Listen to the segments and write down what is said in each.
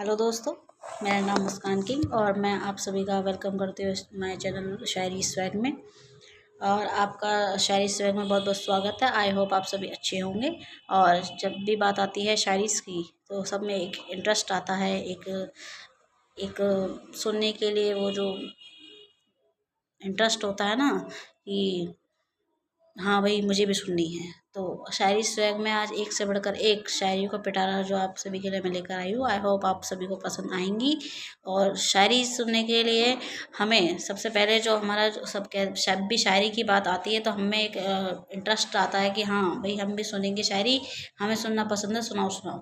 Hello दोस्तों, मेरा नाम मुस्कान किंग और मैं आप सभी का वेलकम करती हूँ माय चैनल शायरी स्वैग में। और आपका शायरी स्वैग में बहुत बहुत स्वागत है। आई होप आप सभी अच्छे होंगे। और जब भी बात आती है शायरी की तो सब में एक इंटरेस्ट आता है, एक एक सुनने के लिए वो जो इंटरेस्ट होता है ना कि हाँ भाई मुझे भी सुननी है। तो शायरी स्वैग में आज एक से बढ़कर एक शायरी को पिटारा जो आप सभी के लिए मैं लेकर आई हूँ। आई होप आप सभी को पसंद आएंगी। और शायरी सुनने के लिए हमें सबसे पहले जो हमारा जो सब जब भी शायरी की बात आती है तो हमें एक इंटरेस्ट आता है कि हाँ भाई हम भी सुनेंगे शायरी, हमें सुनना पसंद है, सुनाओ सुनाओ।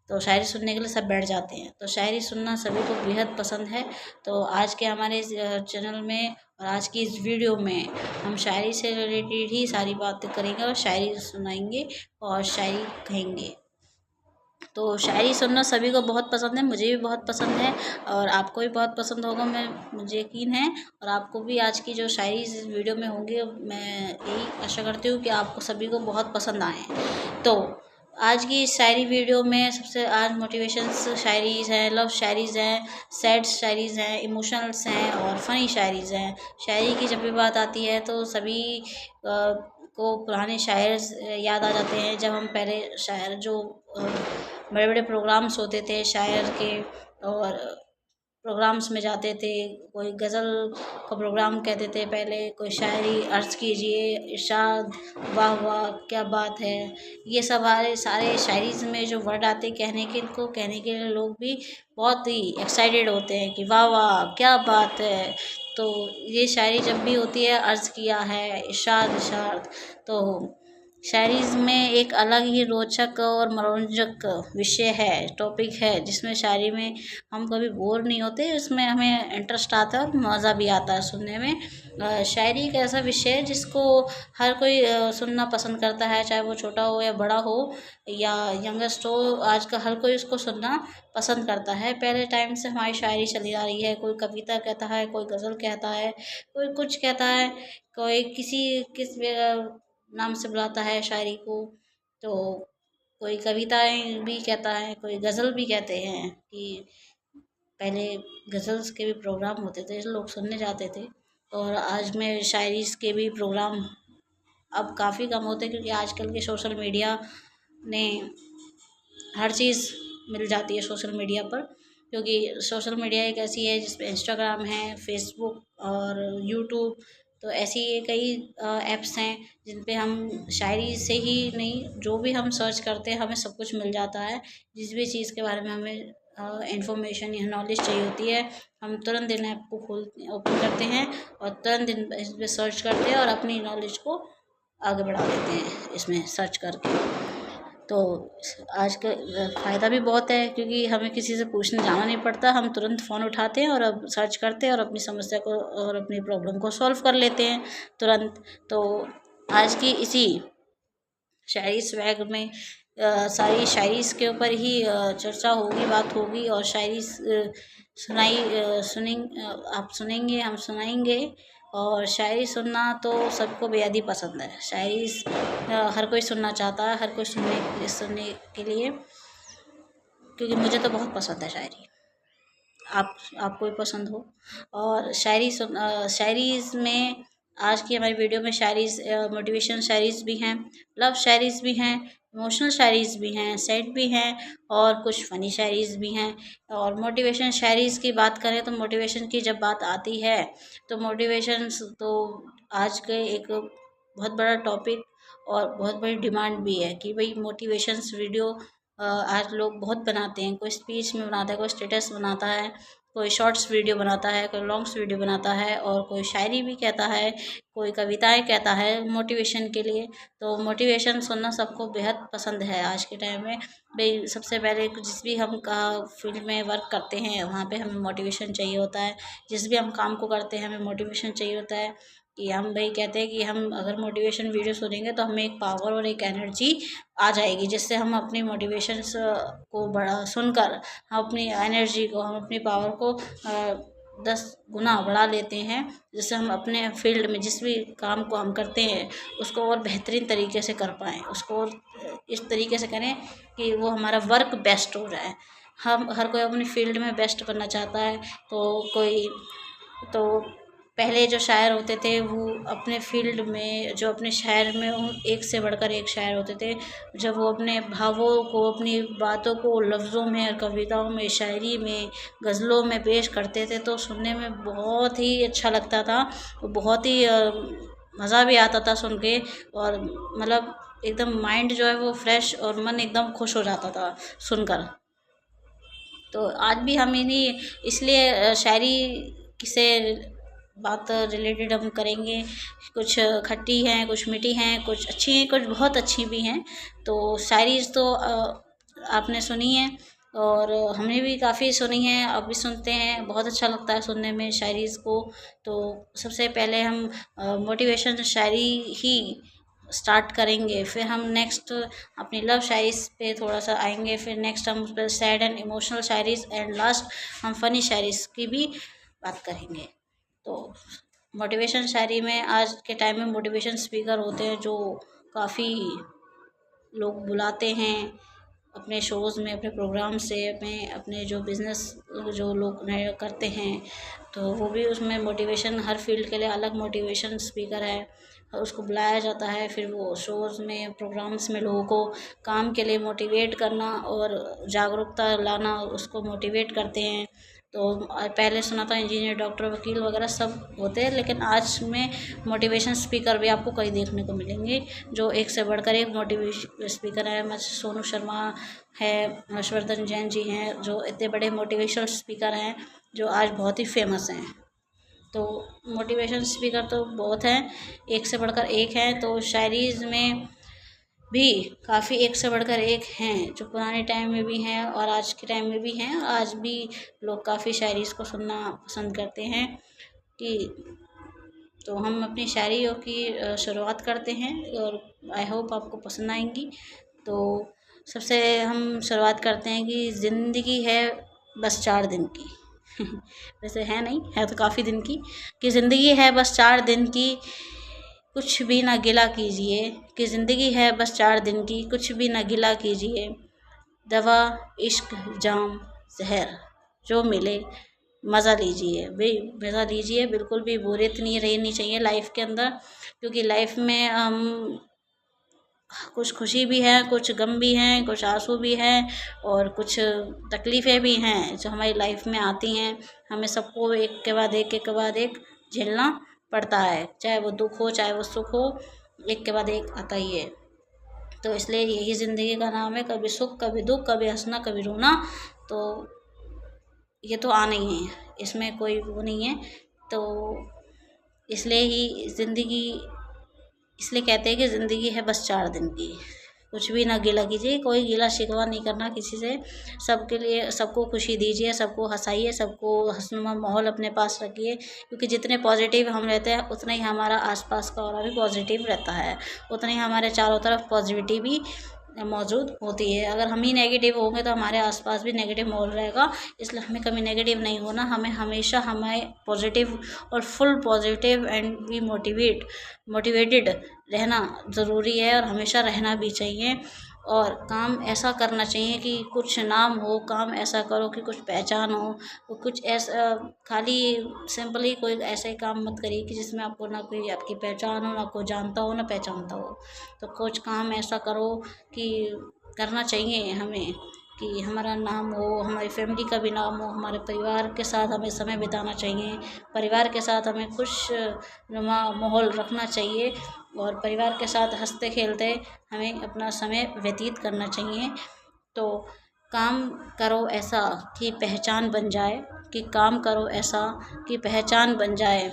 तो शायरी सुनने के लिए सब बैठ जाते हैं। तो शायरी सुनना सभी को बेहद पसंद है। तो आज के हमारे इस चैनल में और आज की इस वीडियो में हम शायरी से रिलेटेड ही सारी बातें करेंगे और शायरी सुनाएंगे और शायरी कहेंगे। तो शायरी सुनना सभी को बहुत पसंद है, मुझे भी बहुत पसंद है और आपको भी बहुत पसंद होगा, मुझे यकीन है। और आपको भी आज की जो शायरी इस वीडियो में होंगी मैं यही आशा करती हूँ कि आपको सभी को बहुत पसंद आए। तो आज की इस शायरी वीडियो में सबसे आज मोटिवेशंस शायरीज हैं, लव शायरीज हैं, सैड शायरीज हैं, इमोशनल्स हैं और फ़नी शायरीज हैं। शायरी की जब भी बात आती है तो सभी को पुराने शायर याद आ जाते हैं। जब हम पहले शायर जो बड़े बड़े प्रोग्राम्स होते थे शायर के, और प्रोग्राम्स में जाते थे, कोई गज़ल का प्रोग्राम कहते थे पहले, कोई शायरी अर्ज़ कीजिए इरशाद, वाह वाह क्या बात है। ये सब हमारे सारे शायरीज़ में जो वर्ड आते कहने के लिए लोग भी बहुत ही एक्साइटेड होते हैं कि वाह वाह क्या बात है। तो ये शायरी जब भी होती है, अर्ज़ किया है, इरशाद इरशाद, तो शायरीज़ में एक अलग ही रोचक और मनोरंजक विषय है, टॉपिक है, जिसमें शायरी में हम कभी बोर नहीं होते, इसमें हमें इंटरेस्ट आता है और मज़ा भी आता है सुनने में। शायरी एक ऐसा विषय है जिसको हर कोई सुनना पसंद करता है, चाहे वो छोटा हो या बड़ा हो या यंगस्ट हो। आज का हर कोई उसको सुनना पसंद करता है। पहले टाइम से हमारी शायरी चली आ रही है, कोई कविता कहता है, कोई गज़ल कहता है, कोई कुछ कहता है, कोई किस नाम से बुलाता है शायरी को। तो कोई कविताएं भी कहता है, कोई गज़ल भी कहते हैं कि पहले गज़ल्स के भी प्रोग्राम होते थे, लोग सुनने जाते थे। और आज में शायरीज़ के भी प्रोग्राम अब काफ़ी कम होते हैं, क्योंकि आजकल के सोशल मीडिया ने हर चीज़ मिल जाती है सोशल मीडिया पर। क्योंकि सोशल मीडिया एक ऐसी है जिसपे इंस्टाग्राम है, फेसबुक और यूट्यूब, तो ऐसी कई ऐप्स हैं जिन पे हम शायरी से ही नहीं, जो भी हम सर्च करते हैं हमें सब कुछ मिल जाता है। जिस भी चीज़ के बारे में हमें इंफॉर्मेशन या नॉलेज चाहिए होती है, हम तुरंत इन ऐप को ओपन करते हैं और तुरंत इस पर सर्च करते हैं और अपनी नॉलेज को आगे बढ़ा देते हैं इसमें सर्च करके। तो आज का फ़ायदा भी बहुत है, क्योंकि हमें किसी से पूछने जाना नहीं पड़ता, हम तुरंत फ़ोन उठाते हैं और अब सर्च करते हैं और अपनी समस्या को और अपनी प्रॉब्लम को सॉल्व कर लेते हैं तुरंत। तो आज की इसी शायरी स्वैग में सारी शायरीज़ के ऊपर ही चर्चा होगी, बात होगी और शायरी आप सुनेंगे, हम सुनाएंगे। और शायरी सुनना तो सबको बेहद ही पसंद है। शायरी हर कोई सुनना चाहता है, हर कोई सुनने के लिए, क्योंकि मुझे तो बहुत पसंद है शायरी। आपको भी पसंद हो। और शायरीज़ में आज की हमारी वीडियो में शायरीज़ मोटिवेशन शायरीज़ भी हैं, लव शायरीज़ भी हैं, इमोशनल शायरीज़ भी हैं, सैड भी हैं और कुछ फ़नी शायरीज़ भी हैं। और मोटिवेशन शायरीज़ की बात करें तो मोटिवेशन की जब बात आती है तो मोटिवेशंस तो आज के एक बहुत बड़ा टॉपिक और बहुत बड़ी डिमांड भी है कि भाई मोटिवेशंस वीडियो आज लोग बहुत बनाते हैं। कोई स्पीच में बनाता है, कोई स्टेटस बनाता है, कोई शॉर्ट्स वीडियो बनाता है, कोई लॉन्ग्स वीडियो बनाता है और कोई शायरी भी कहता है, कोई कविताएं कहता है मोटिवेशन के लिए। तो मोटिवेशन सुनना सबको बेहद पसंद है आज के टाइम में। भाई सबसे पहले जिस भी हम का फील्ड में वर्क करते हैं वहाँ पे हमें मोटिवेशन चाहिए होता है। जिस भी हम काम को करते हैं हमें मोटिवेशन चाहिए होता है कि हम भाई कहते हैं कि हम अगर मोटिवेशन वीडियो सुनेंगे तो हमें एक पावर और एक एनर्जी आ जाएगी, जिससे हम अपनी मोटिवेशंस को बड़ा सुनकर हम अपनी एनर्जी को, हम अपनी पावर को 10 गुना बढ़ा लेते हैं, जिससे हम अपने फील्ड में जिस भी काम को हम करते हैं उसको और बेहतरीन तरीके से कर पाएँ, उसको और इस तरीके से करें कि वो हमारा वर्क बेस्ट हो जाए। हम हर कोई अपनी फील्ड में बेस्ट बनना चाहता है। तो पहले जो शायर होते थे वो अपने फील्ड में, जो अपने शायर में एक से बढ़कर एक शायर होते थे। जब वो अपने भावों को, अपनी बातों को लफ्ज़ों में और कविताओं में, शायरी में, गज़लों में पेश करते थे तो सुनने में बहुत ही अच्छा लगता था। बहुत ही मज़ा भी आता था सुन के। और मतलब एकदम माइंड जो है वो फ्रेश और मन एकदम खुश हो जाता था सुनकर। तो आज भी हम इन्हीं, इसलिए शायरी से बात रिलेटेड हम करेंगे। कुछ खट्टी हैं, कुछ मीठी हैं, कुछ अच्छी हैं, कुछ बहुत अच्छी भी हैं। तो शायरीज़ तो आपने सुनी है और हमने भी काफ़ी सुनी है, अब भी सुनते हैं। बहुत अच्छा लगता है सुनने में शायरीज़ को। तो सबसे पहले हम मोटिवेशन शायरी ही स्टार्ट करेंगे, फिर हम नेक्स्ट अपनी लव शायरीज़ पे थोड़ा सा आएंगे, फिर नेक्स्ट हम उस पर sad and emotional shayaris, and last हम फ़नी शायरीज़ की भी बात करेंगे। तो मोटिवेशन शायरी में आज के टाइम में मोटिवेशन स्पीकर होते हैं जो काफ़ी लोग बुलाते हैं अपने शोज़ में, अपने प्रोग्राम से, अपने जो बिज़नेस जो लोग नए करते हैं तो वो भी उसमें मोटिवेशन, हर फील्ड के लिए अलग मोटिवेशन स्पीकर है और उसको बुलाया जाता है। फिर वो शोज़ में, प्रोग्राम्स में लोगों को काम के लिए मोटिवेट करना और जागरूकता लाना, उसको मोटिवेट करते हैं। तो पहले सुना था इंजीनियर, डॉक्टर, वकील वगैरह सब होते हैं, लेकिन आज में मोटिवेशन स्पीकर भी आपको कई देखने को मिलेंगे जो एक से बढ़कर एक मोटिवेशन स्पीकर है। मैं सोनू शर्मा है, हर्षवर्धन जैन जी हैं, जो इतने बड़े मोटिवेशनल स्पीकर हैं जो आज बहुत ही फेमस हैं। तो मोटिवेशन स्पीकर तो बहुत हैं, एक से बढ़कर एक हैं। तो शायरीज़ में भी काफ़ी एक से बढ़कर एक हैं, जो पुराने टाइम में भी हैं और आज के टाइम में भी हैं। आज भी लोग काफ़ी शायरीज़ को सुनना पसंद करते हैं। कि तो हम अपनी शायरियों की शुरुआत करते हैं और आई होप आपको पसंद आएंगी। तो सबसे हम शुरुआत करते हैं कि ज़िंदगी है बस 4 दिन की। वैसे है नहीं, है तो काफ़ी दिन की। कि ज़िंदगी है बस 4 दिन की, कुछ भी ना गिला कीजिए। कि ज़िंदगी है बस 4 दिन की, कुछ भी ना गिला कीजिए। दवा, इश्क, जाम, ज़हर जो मिले मज़ा लीजिए, मज़ा लीजिए। बिल्कुल भी बोरियत नहीं रहनी चाहिए लाइफ के अंदर, क्योंकि लाइफ में कुछ खुशी भी है, कुछ गम भी हैं, कुछ आंसू भी हैं और कुछ तकलीफ़ें भी हैं जो हमारी लाइफ में आती हैं। हमें सबको एक के बाद एक के बाद एक झेलना पड़ता है, चाहे वो दुख हो चाहे वो सुख हो, एक के बाद एक आता ही है। तो इसलिए यही ज़िंदगी का नाम है, कभी सुख कभी दुख, कभी हंसना कभी रोना। तो ये तो आना ही है, इसमें कोई वो नहीं है। तो इसलिए ही ज़िंदगी, इसलिए कहते हैं कि ज़िंदगी है बस 4 दिन की, कुछ भी ना गिला कीजिए। कोई गिला शिकवा नहीं करना किसी से, सबके लिए, सबको खुशी दीजिए, सबको हंसाइए, सबको हंसनुमा माहौल अपने पास रखिए। क्योंकि जितने पॉजिटिव हम रहते हैं उतना ही हमारा आसपास का और भी पॉजिटिव रहता है, उतना ही हमारे चारों तरफ पॉजिटिविटी भी मौजूद होती है। अगर हम ही नेगेटिव होंगे तो हमारे आसपास भी नेगेटिव माहौल रहेगा। इसलिए हमें कभी नेगेटिव नहीं होना, हमें हमेशा हमें पॉजिटिव और full positive and be motivated रहना ज़रूरी है और हमेशा रहना भी चाहिए। और काम ऐसा करना चाहिए कि कुछ नाम हो, काम ऐसा करो कि कुछ पहचान हो। तो कुछ ऐसा खाली सिंपली कोई ऐसे ही काम मत करिए कि जिसमें आपको ना कोई आपकी पहचान हो, ना कोई जानता हो ना पहचानता हो। तो कुछ काम ऐसा करो कि करना चाहिए हमें, कि हमारा नाम हो, हमारी फैमिली का भी नाम हो, हमारे परिवार के साथ हमें समय बिताना चाहिए, परिवार के साथ हमें खुशनुमा माहौल रखना चाहिए और परिवार के साथ हंसते खेलते हमें अपना समय व्यतीत करना चाहिए। तो काम करो ऐसा कि पहचान बन जाए, कि काम करो ऐसा कि पहचान बन जाए,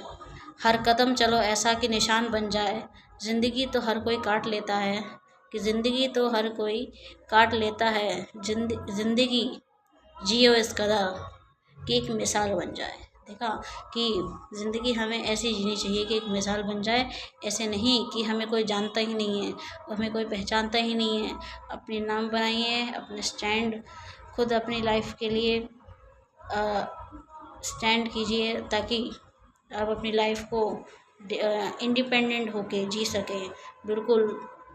हर कदम चलो ऐसा कि निशान बन जाए। ज़िंदगी तो हर कोई काट लेता है, कि ज़िंदगी तो हर कोई काट लेता है। ज़िंदगी जियो इस कदर कि एक मिसाल बन जाए। देखा कि ज़िंदगी हमें ऐसी जीनी चाहिए कि एक मिसाल बन जाए, ऐसे नहीं कि हमें कोई जानता ही नहीं है, हमें कोई पहचानता ही नहीं है। अपने नाम बनाइए, अपने स्टैंड खुद अपनी लाइफ के लिए स्टैंड कीजिए, ताकि आप अपनी लाइफ को इंडिपेंडेंट होके जी सकें। बिल्कुल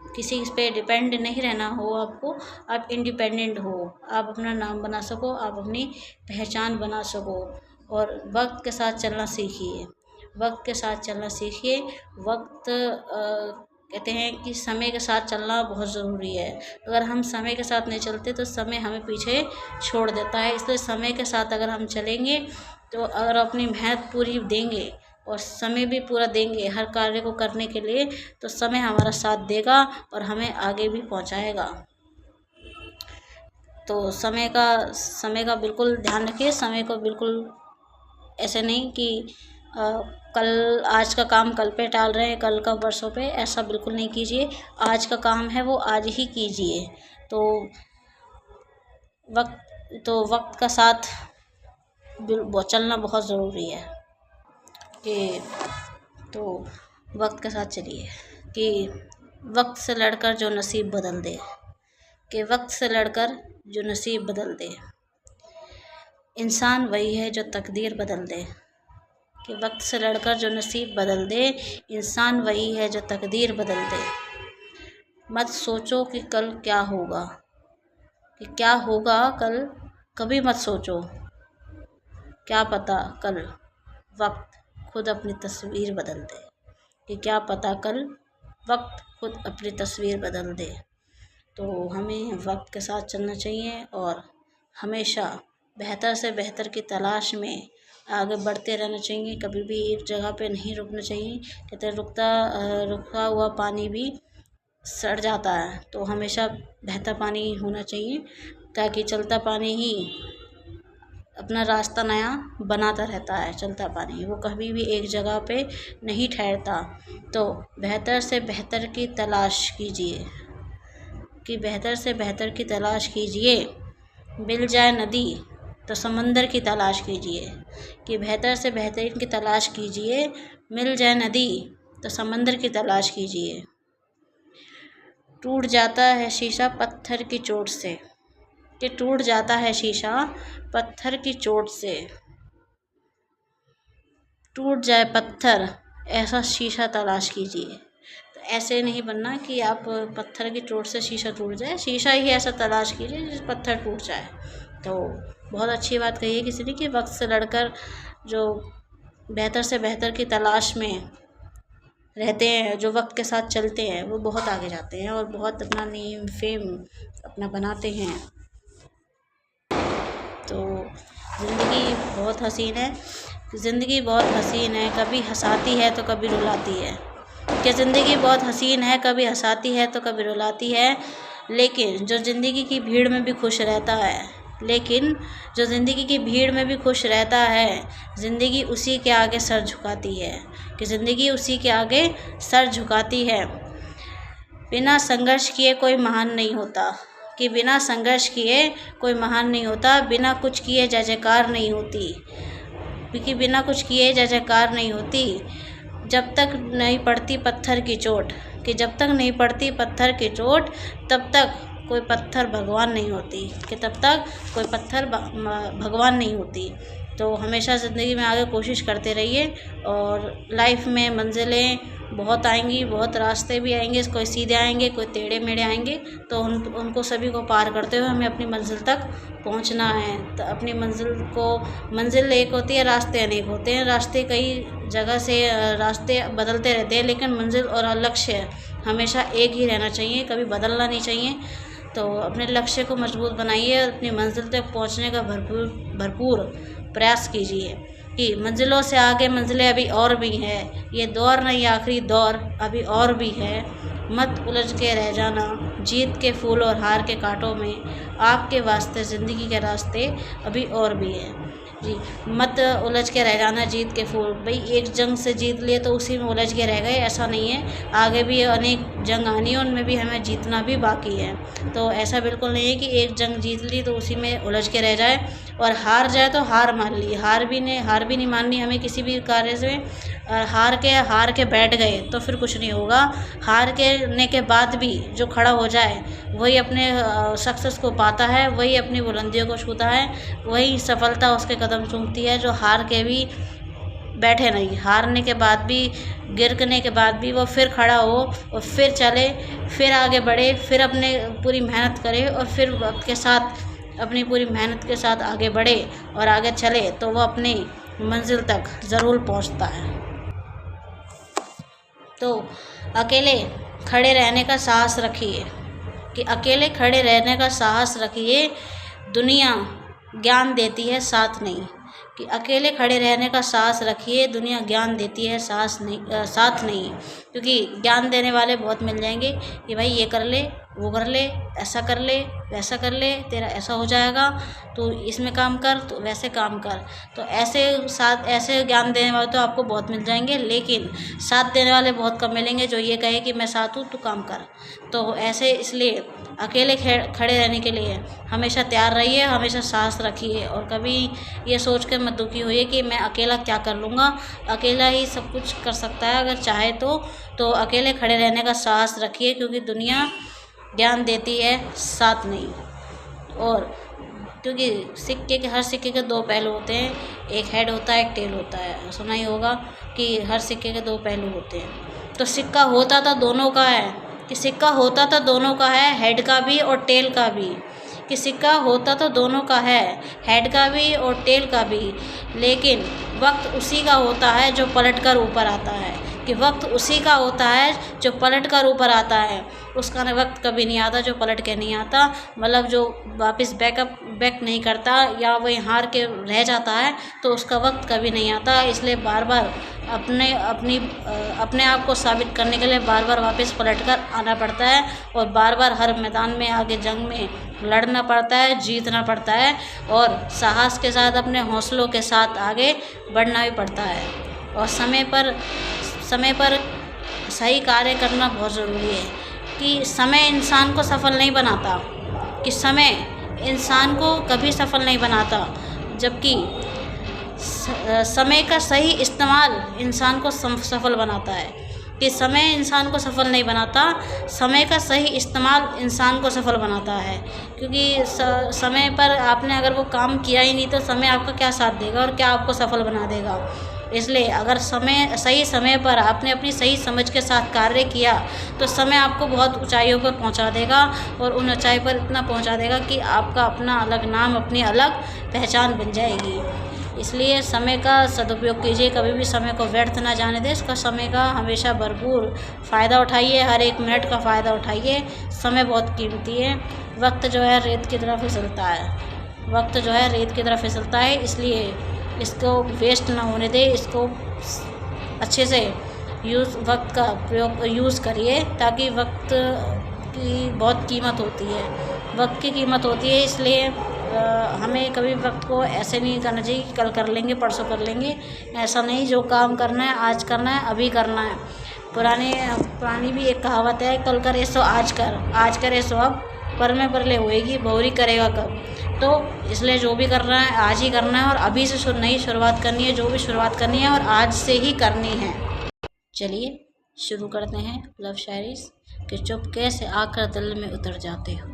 किसी पे डिपेंड नहीं रहना हो आपको, आप इंडिपेंडेंट हो, आप अपना नाम बना सको, आप अपनी पहचान बना सको। और वक्त के साथ चलना सीखिए, वक्त के साथ चलना सीखिए। वक्त कहते हैं कि समय के साथ चलना बहुत ज़रूरी है। अगर हम समय के साथ नहीं चलते तो समय हमें पीछे छोड़ देता है। इसलिए समय के साथ अगर हम चलेंगे, तो अगर अपनी मेहनत पूरी देंगे और समय भी पूरा देंगे हर कार्य को करने के लिए, तो समय हमारा साथ देगा और हमें आगे भी पहुंचाएगा। तो समय का बिल्कुल ध्यान रखिए। समय को बिल्कुल ऐसे नहीं कि कल आज का काम कल पे टाल रहे हैं, कल का परसों पे, ऐसा बिल्कुल नहीं कीजिए। आज का काम है वो आज ही कीजिए। तो वक्त का साथ चलना बहुत ज़रूरी है कि तो वक्त के साथ चलिए। कि वक्त से लड़कर जो नसीब बदल दे, कि वक्त से लड़कर जो नसीब बदल दे, इंसान वही है जो तकदीर बदल दे। कि वक्त से लड़कर जो नसीब बदल दे, इंसान वही है जो तकदीर बदल दे। मत सोचो कि कल क्या होगा, कि क्या होगा कल कभी मत सोचो। क्या पता कल वक्त खुद अपनी तस्वीर बदल दे। कि क्या पता कल वक्त खुद अपनी तस्वीर बदल दे। तो हमें वक्त के साथ चलना चाहिए और हमेशा बेहतर से बेहतर की तलाश में आगे बढ़ते रहना चाहिए। कभी भी एक जगह पे नहीं रुकना चाहिए। कहते हैं रुका हुआ पानी भी सड़ जाता है, तो हमेशा बहता पानी होना चाहिए, ताकि चलता पानी ही अपना रास्ता नया बनाता रहता है। चलता पानी वो कभी भी एक जगह पे नहीं ठहरता। तो बेहतर से बेहतर की तलाश कीजिए, कि बेहतर से बेहतर की तलाश कीजिए। मिल जाए नदी तो समंदर की तलाश कीजिए। कि बेहतर से बेहतरीन की तलाश कीजिए। मिल जाए नदी तो समंदर की तलाश कीजिए। टूट जाता है शीशा पत्थर की चोट से, कि टूट जाता है शीशा पत्थर की चोट से। टूट जाए पत्थर ऐसा शीशा तलाश कीजिए। तो ऐसे नहीं बनना कि आप पत्थर की चोट से शीशा टूट जाए, शीशा ही ऐसा तलाश कीजिए जिस पत्थर टूट जाए। तो बहुत अच्छी बात कही है किसी ने कि वक्त से लड़कर जो बेहतर से बेहतर की तलाश में रहते हैं, जो वक्त के साथ चलते हैं, वो बहुत आगे जाते हैं और बहुत अपना नेम फेम अपना बनाते हैं। तो ज़िंदगी बहुत हसीन है, ज़िंदगी बहुत हसीन है, कभी हंसाती है तो कभी रुलाती है। कि ज़िंदगी बहुत हसीन है, कभी हंसाती है तो कभी रुलाती है, लेकिन जो ज़िंदगी की भीड़ में भी खुश रहता है, लेकिन जो ज़िंदगी की भीड़ में भी खुश रहता है, ज़िंदगी उसी के आगे सर झुकाती है। कि ज़िंदगी उसी के आगे सर झुकाती है। बिना संघर्ष किए कोई महान नहीं होता। कि बिना संघर्ष किए कोई महान नहीं होता। बिना कुछ किए जय जयकार नहीं होती। क्योंकि बिना कुछ किए जय जयकार नहीं होती। जब तक नहीं पड़ती पत्थर की चोट, कि जब तक नहीं पड़ती पत्थर की चोट, तब तक कोई पत्थर भगवान नहीं होती। कि तब तक कोई पत्थर भगवान नहीं होती। तो हमेशा ज़िंदगी में आगे कोशिश करते रहिए। और लाइफ में मंजिलें बहुत आएंगी, बहुत रास्ते भी आएंगे, कोई सीधे आएंगे, कोई टेढ़े मेढ़े आएंगे। तो उनको सभी को पार करते हुए हमें अपनी मंजिल तक पहुंचना है। तो अपनी मंजिल एक होती है, रास्ते अनेक होते हैं। रास्ते कई जगह से रास्ते बदलते रहते हैं, लेकिन मंजिल और लक्ष्य हमेशा एक ही रहना चाहिए, कभी बदलना नहीं चाहिए। तो अपने लक्ष्य को मजबूत बनाइए, अपनी मंजिल तक पहुंचने का भरपूर प्रयास कीजिए। कि मंजिलों से आगे मंजिलें अभी और भी हैं, ये दौर नहीं आखिरी दौर अभी और भी है। मत उलझ के रह जाना जीत के फूल और हार के कांटों में, आपके वास्ते ज़िंदगी के रास्ते अभी और भी हैं। जी, मत उलझ के रह जाना जीत के फूल। भाई एक जंग से जीत लिए तो उसी में उलझ के रह गए, ऐसा नहीं है। आगे भी अनेक जंग आनी है, उनमें भी हमें जीतना भी बाकी है। तो ऐसा बिल्कुल नहीं है कि एक जंग जीत ली तो उसी में उलझ के रह जाए, और हार जाए तो हार मान ली। हार भी नहीं माननी हमें किसी भी कार्य से। हार के बैठ गए तो फिर कुछ नहीं होगा। हार के बाद भी जो खड़ा हो जाए वही अपने सक्सेस को पाता है, वही अपनी बुलंदियों को छूता है, वही सफलता उसके कदम चूमती है। जो हार के भी बैठे नहीं, हारने के बाद भी, गिरने के बाद भी वो फिर खड़ा हो और फिर चले, फिर आगे बढ़े, फिर अपने पूरी मेहनत करे और फिर वक्त के साथ अपनी पूरी मेहनत के साथ आगे बढ़े और आगे चले, तो वो अपनी मंजिल तक ज़रूर पहुंचता है। तो अकेले खड़े रहने का साहस रखिए, कि अकेले खड़े रहने का साहस रखिए। दुनिया ज्ञान देती है, साथ नहीं। कि अकेले खड़े रहने का साहस रखिए, दुनिया ज्ञान देती है, साथ नहीं। क्योंकि ज्ञान देने वाले बहुत मिल जाएंगे कि भाई ये कर ले, वो कर ले, ऐसा कर ले, वैसा कर ले, तेरा ऐसा हो जाएगा, तो इसमें काम कर, तो वैसे काम कर। तो ऐसे ज्ञान देने वाले तो आपको बहुत मिल जाएंगे, लेकिन साथ देने वाले बहुत कम मिलेंगे जो ये कहे कि मैं साथ हूँ, तू काम कर। तो ऐसे इसलिए अकेले खड़े रहने के लिए हमेशा तैयार रहिए, हमेशा साहस रखिए और कभी ये सोच कर मत दुखी होइए कि मैं अकेला क्या कर लूँगा। अकेला ही सब कुछ कर सकता है अगर चाहे तो अकेले खड़े रहने का साहस रखिए, क्योंकि दुनिया ज्ञान देती है, साथ नहीं। और क्योंकि हर सिक्के के दो पहलू होते हैं, एक हेड होता है, एक टेल होता है। सुना ही होगा कि हर सिक्के के दो पहलू होते हैं। तो सिक्का होता तो दोनों का है, कि सिक्का होता तो दोनों का है, हेड का भी और टेल का भी। कि सिक्का होता तो दोनों का है, हेड का भी और टेल का भी, लेकिन वक्त उसी का होता है जो पलट कर ऊपर आता है। कि वक्त उसी का होता है जो पलट कर ऊपर आता है, उसका वक्त कभी नहीं आता जो पलट के नहीं आता। मतलब जो वापस बैक नहीं करता या वही हार के रह जाता है, तो उसका वक्त कभी नहीं आता। इसलिए बार बार अपने आप को साबित करने के लिए बार बार वापस पलट कर आना पड़ता है और बार बार हर मैदान में आगे जंग में लड़ना पड़ता है, जीतना पड़ता है और साहस के साथ अपने हौसलों के साथ आगे बढ़ना भी पड़ता है। और समय पर सही कार्य करना बहुत ज़रूरी है। कि समय इंसान को सफल नहीं बनाता, कि समय इंसान को कभी सफल नहीं बनाता, जबकि समय का सही इस्तेमाल इंसान को सफल बनाता है। कि समय इंसान को सफल नहीं बनाता, समय का सही इस्तेमाल इंसान को सफल बनाता है। क्योंकि समय पर आपने अगर वो काम किया ही नहीं, तो समय आपका क्या साथ देगा और क्या आपको सफल बना देगा। इसलिए अगर सही समय पर आपने अपनी सही समझ के साथ कार्य किया, तो समय आपको बहुत ऊंचाइयों पर पहुंचा देगा और उन ऊंचाई पर इतना पहुंचा देगा कि आपका अपना अलग नाम, अपनी अलग पहचान बन जाएगी। इसलिए समय का सदुपयोग कीजिए, कभी भी समय को व्यर्थ ना जाने दें। इसका समय का हमेशा भरपूर फ़ायदा उठाइए, हर एक मिनट का फ़ायदा उठाइए। समय बहुत कीमती है। वक्त जो है रेत की तरह फिसलता है, वक्त जो है रेत की तरह फिसलता है, इसलिए इसको वेस्ट ना होने दें। इसको अच्छे से वक्त का प्रयोग यूज़ करिए, ताकि वक्त की बहुत कीमत होती है, वक्त की कीमत होती है। इसलिए हमें कभी वक्त को ऐसे नहीं करना चाहिए कि कल कर लेंगे, परसों कर लेंगे। ऐसा नहीं, जो काम करना है आज करना है, अभी करना है। पुरानी भी एक कहावत है, कल करे सो आज कर, आज करे सो अब, पर में परले होएगी, बहुरी करेगा कब। तो इसलिए जो भी करना है आज ही करना है और अभी से नई शुरुआत करनी है। जो भी शुरुआत करनी है और आज से ही करनी है। चलिए शुरू करते हैं लव शायरी। कि चुपके से आकर दिल में उतर जाते हो,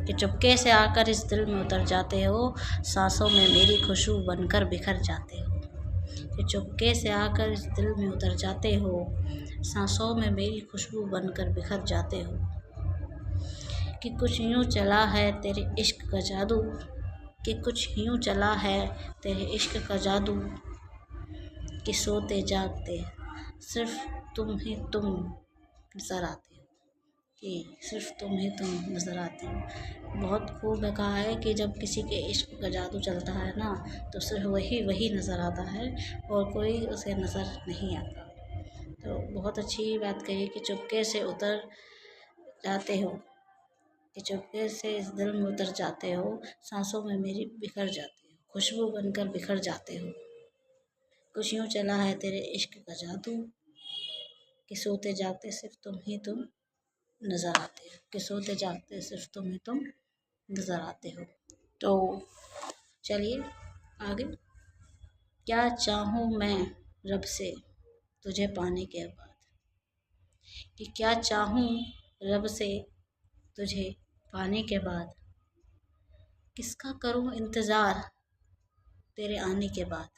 कि चुपके से आकर इस दिल में उतर जाते हो, सांसों में मेरी खुशबू बनकर बिखर जाते हो। कि चुपके से आकर इस दिल में उतर जाते हो, सांसों में मेरी खुशबू बनकर बिखर जाते हो। कि कुछ यूँ चला है तेरे इश्क का जादू, कि कुछ यूँ चला है तेरे इश्क का जादू, कि सोते जागते सिर्फ तुम ही तुम नज़र आते हो, कि सिर्फ तुम ही तुम नज़र आते हो। बहुत खूब कहा है कि जब किसी के इश्क का जादू चलता है ना, तो सिर्फ वही नज़र आता है और कोई उसे नज़र नहीं आता। तो बहुत अच्छी बात कही कि चुपके से उतर जाते हो, कि चुपके से इस दिल में उतर जाते हो, सांसों में मेरी बिखर जाते हो, खुशबू बनकर बिखर जाते हो। कुछ यूँ चला है तेरे इश्क का जादू, कि सोते जागते सिर्फ तुम ही तुम नज़र आते हो, कि सोते जागते सिर्फ तुम ही तुम नज़र आते हो। तो चलिए आगे। क्या चाहूँ मैं रब से तुझे पाने के बाद, कि क्या चाहूँ रब से तुझे पाने के बाद, किसका करूँ इंतज़ार तेरे आने के बाद।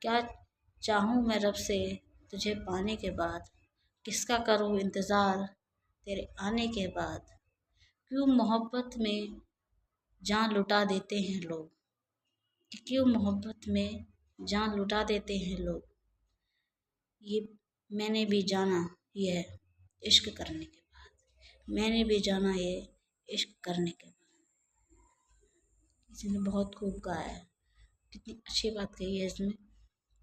क्या चाहूँ मैं रब से तुझे पाने के बाद, किसका करूँ इंतज़ार तेरे आने के बाद। क्यों मोहब्बत में जान लुटा देते हैं लोग, कि क्यों मोहब्बत में जान लुटा देते हैं लोग। ये मैंने भी जाना ये इश्क करने के बाद, मैंने भी जाना ये इश्क करने के बाद। इसने बहुत खूब गाया है, कितनी अच्छी बात कही है इसमें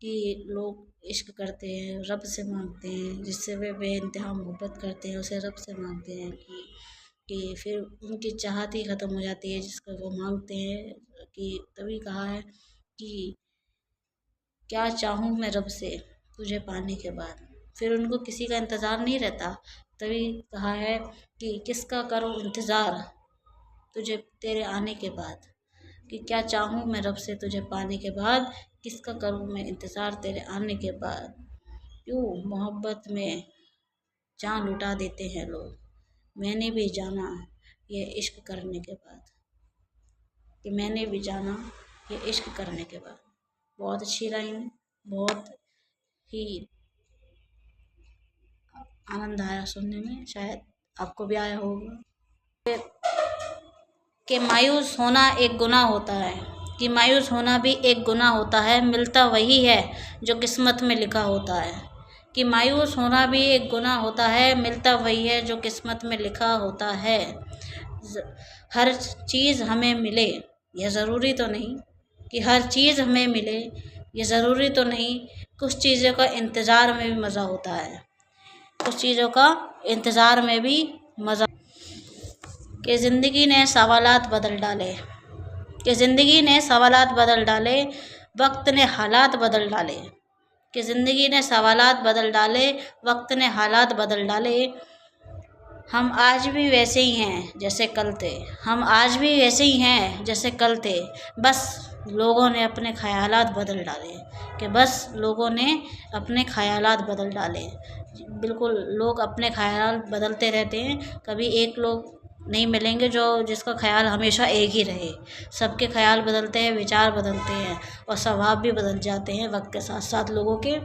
कि लोग इश्क करते हैं, रब से मांगते हैं, जिससे वे बेइंतहा मोहब्बत करते हैं उसे रब से मांगते हैं कि फिर उनकी चाहत ही ख़त्म हो जाती है जिसको वो मांगते हैं। कि तभी कहा है कि क्या चाहूँ मैं रब से तुझे पाने के बाद, फिर उनको किसी का इंतज़ार नहीं रहता। तभी कहा है कि किसका करूँ इंतज़ार तुझे तेरे आने के बाद, कि क्या चाहूँ मैं रब से तुझे पाने के बाद, किसका करूँ मैं इंतज़ार तेरे आने के बाद। क्यों मोहब्बत में जान लुटा देते हैं लोग, मैंने भी जाना ये इश्क करने के बाद, कि मैंने भी जाना ये इश्क करने के बाद। बहुत अच्छी लाइन, बहुत ही आनंद आया सुनने में, शायद आपको भी आया होगा। कि मायूस होना एक गुनाह होता है, कि मायूस होना भी एक गुनाह होता है, मिलता वही है जो किस्मत में लिखा होता है। कि मायूस होना भी एक गुनाह होता है, मिलता वही है जो किस्मत में लिखा होता है। हर चीज़ हमें मिले यह ज़रूरी तो नहीं, कि हर चीज़ हमें मिले ये ज़रूरी तो नहीं, कुछ चीज़ों का इंतज़ार में भी मज़ा होता है, कुछ चीज़ों का इंतज़ार में भी मज़ा। कि ज़िंदगी ने सवालात बदल डाले, कि ज़िंदगी ने सवालात बदल डाले, वक्त ने हालात बदल डाले। कि ज़िंदगी ने सवालात बदल डाले, वक्त ने हालात बदल डाले। हम आज भी वैसे ही हैं जैसे कल थे, हम आज भी वैसे ही हैं जैसे कल थे, बस लोगों ने अपने ख़यालात बदल डाले। कि बस लोगों ने अपने ख़यालात बदल डाले। बिल्कुल लोग अपने ख़याल बदलते रहते हैं, कभी एक लोग नहीं मिलेंगे जो जिसका ख़याल हमेशा एक ही रहे। सबके ख़याल बदलते हैं, विचार बदलते हैं और स्वभाव भी बदल जाते हैं वक्त के साथ साथ लोगों के।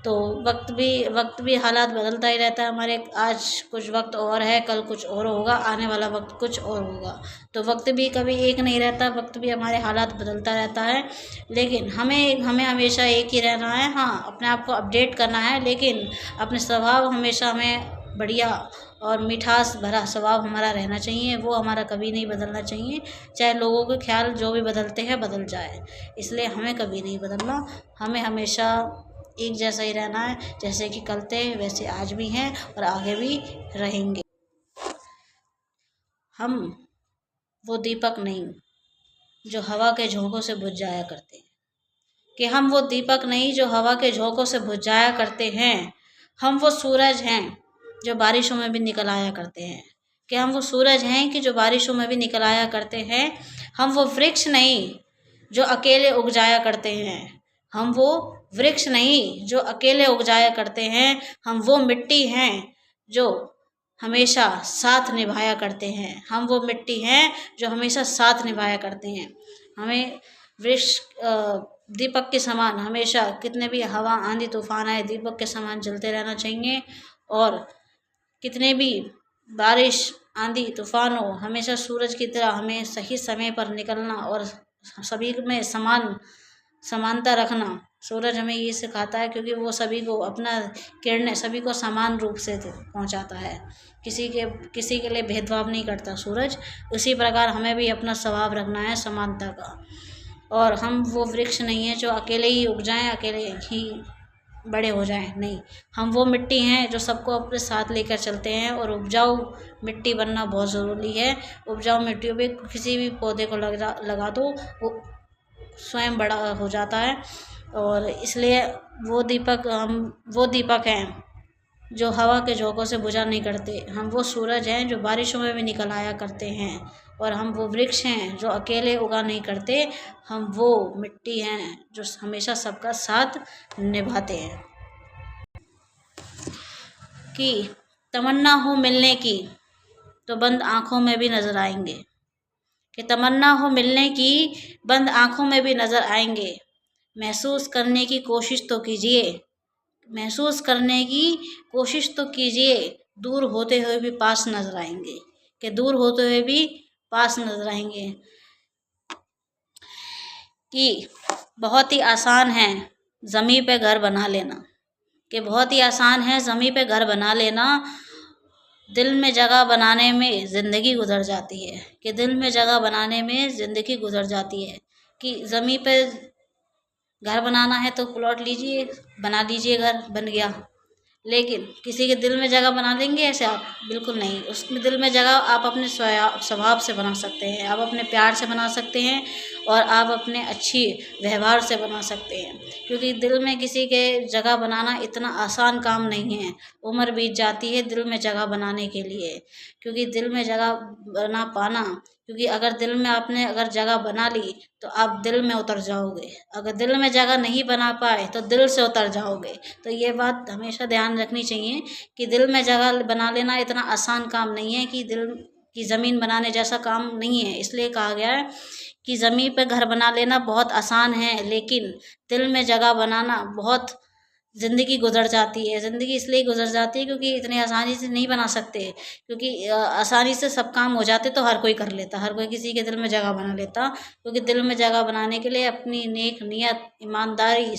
तो वक्त भी हालात बदलता ही रहता है हमारे। आज कुछ वक्त और है, कल कुछ और होगा, आने वाला वक्त कुछ और होगा। तो वक्त भी कभी एक नहीं रहता, वक्त भी हमारे हालात बदलता रहता है। लेकिन हमें हमें हमेशा एक ही रहना है। हाँ, अपने आप को अपडेट करना है, लेकिन अपने स्वभाव हमेशा हमें बढ़िया और मिठास भरा स्वभाव हमारा रहना चाहिए, वो हमारा कभी नहीं बदलना चाहिए। चाहे लोगों के ख्याल जो भी बदलते हैं बदल जाए, इसलिए हमें कभी नहीं बदलना। हमें हमेशा एक जैसा ही रहना है, जैसे कि कल थे वैसे आज भी हैं और आगे भी रहेंगे। हम वो दीपक नहीं जो हवा के झोंकों से बुझ जाया करते हैं, कि हम वो दीपक नहीं जो हवा के झोंकों से बुझ जाया करते हैं। हम वो सूरज हैं जो बारिशों में भी निकल आया करते हैं, कि हम वो सूरज हैं कि जो बारिशों में भी निकल आया करते हैं। हम वो वृक्ष नहीं जो अकेले उग जाया करते हैं, हम वो वृक्ष नहीं जो अकेले उग जाया करते हैं। हम वो मिट्टी हैं जो हमेशा साथ निभाया करते हैं, हम वो मिट्टी हैं जो हमेशा साथ निभाया करते हैं। हमें वृक्ष दीपक के समान हमेशा कितने भी हवा आंधी तूफान आए, दीपक के समान जलते रहना चाहिए। और कितने भी बारिश आंधी तूफान हो, हमेशा सूरज की तरह हमें सही समय पर निकलना और सभी में समानता रखना। सूरज हमें ये सिखाता है, क्योंकि वो सभी को अपना किरणें सभी को समान रूप से पहुंचाता है, किसी के लिए भेदभाव नहीं करता सूरज। उसी प्रकार हमें भी अपना स्वभाव रखना है समानता का। और हम वो वृक्ष नहीं है जो अकेले ही उग जाएं, अकेले ही बड़े हो जाएं, नहीं। हम वो मिट्टी हैं जो सबको अपने साथ लेकर चलते हैं। और उपजाऊ मिट्टी बनना बहुत ज़रूरी है। उपजाऊ मिट्टियों पे किसी भी पौधे को लगा दो, वो स्वयं बड़ा हो जाता है। और इसलिए हम वो दीपक हैं जो हवा के झोंकों से बुझा नहीं करते। हम वो सूरज हैं जो बारिशों में भी निकल आया करते हैं। और हम वो वृक्ष हैं जो अकेले उगा नहीं करते। हम वो मिट्टी हैं जो हमेशा सबका साथ निभाते हैं। कि तमन्ना हो मिलने की तो बंद आँखों में भी नज़र आएंगे, कि तमन्ना हो मिलने की बंद आँखों में भी नज़र आएंगे। महसूस करने की कोशिश तो कीजिए, महसूस करने की कोशिश तो कीजिए, दूर होते हुए भी पास नजर आएंगे, कि दूर होते हुए भी पास नजर आएंगे। कि बहुत ही आसान है ज़मीं पे घर बना लेना, कि बहुत ही आसान है ज़मीं पे घर बना लेना, दिल में जगह बनाने में ज़िंदगी गुजर जाती है, कि दिल में जगह बनाने में ज़िंदगी गुजर जाती है। कि ज़मीं पे घर बनाना है तो प्लॉट लीजिए, बना लीजिए, घर बन गया। लेकिन किसी के दिल में जगह बना देंगे ऐसे आप? बिल्कुल नहीं। उसमें दिल में जगह आप अपने स्वभाव से बना सकते हैं, आप अपने प्यार से बना सकते हैं, और आप अपने अच्छी व्यवहार से बना सकते हैं। क्योंकि दिल में किसी के जगह बनाना इतना आसान काम नहीं है। उम्र बीत जाती है दिल में जगह बनाने के लिए, क्योंकि दिल में जगह बना पाना, क्योंकि अगर दिल में आपने अगर जगह बना ली तो आप दिल में उतर जाओगे। अगर दिल में जगह नहीं बना पाए तो दिल से उतर जाओगे। तो ये बात हमेशा ध्यान रखनी चाहिए कि दिल में जगह बना लेना इतना आसान काम नहीं है, कि दिल की ज़मीन बनाने जैसा काम नहीं है। इसलिए कहा गया है कि ज़मीन पे घर बना लेना बहुत आसान है, लेकिन दिल में जगह बनाना बहुत ज़िंदगी गुजर जाती है। ज़िंदगी इसलिए गुजर जाती है क्योंकि इतनी आसानी से नहीं बना सकते, क्योंकि आसानी से सब काम हो जाते तो हर कोई कर लेता, हर कोई किसी के दिल में जगह बना लेता। क्योंकि दिल में जगह बनाने के लिए अपनी नेक नियत, ईमानदारी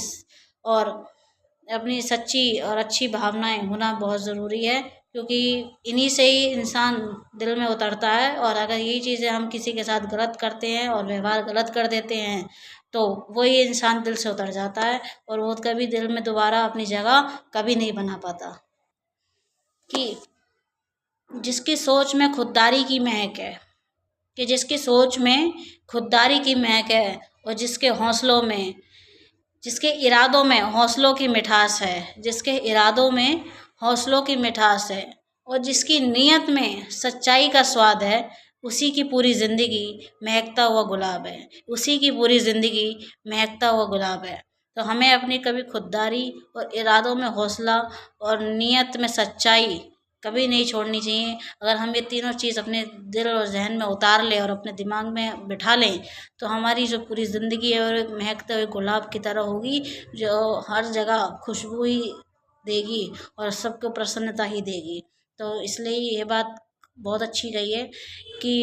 और अपनी सच्ची और अच्छी भावनाएं होना बहुत ज़रूरी है। क्योंकि इन्हीं से ही इंसान दिल में उतरता है, और अगर यही चीज़ें हम किसी के साथ गलत करते हैं और व्यवहार गलत कर देते हैं तो वही इंसान दिल से उतर जाता है, और वो कभी दिल में दोबारा अपनी जगह कभी नहीं बना पाता। कि जिसकी सोच में खुददारी की महक है, कि जिसकी सोच में खुददारी की महक है, और जिसके हौसलों में, जिसके इरादों में हौसलों की मिठास है, जिसके इरादों में हौसलों की मिठास है, और जिसकी नीयत में सच्चाई का स्वाद है, उसी की पूरी ज़िंदगी महकता हुआ गुलाब है, उसी की पूरी ज़िंदगी महकता हुआ गुलाब है। तो हमें अपनी कभी खुददारी और इरादों में हौसला और नीयत में सच्चाई कभी नहीं छोड़नी चाहिए। अगर हम ये तीनों चीज़ अपने दिल और जहन में उतार लें और अपने दिमाग में बिठा लें तो हमारी जो पूरी ज़िंदगी है और एक महकते हुए गुलाब की तरह होगी, जो हर जगह खुशबू ही देगी और सबको प्रसन्नता ही देगी। तो इसलिए ये बात बहुत अच्छी कही है कि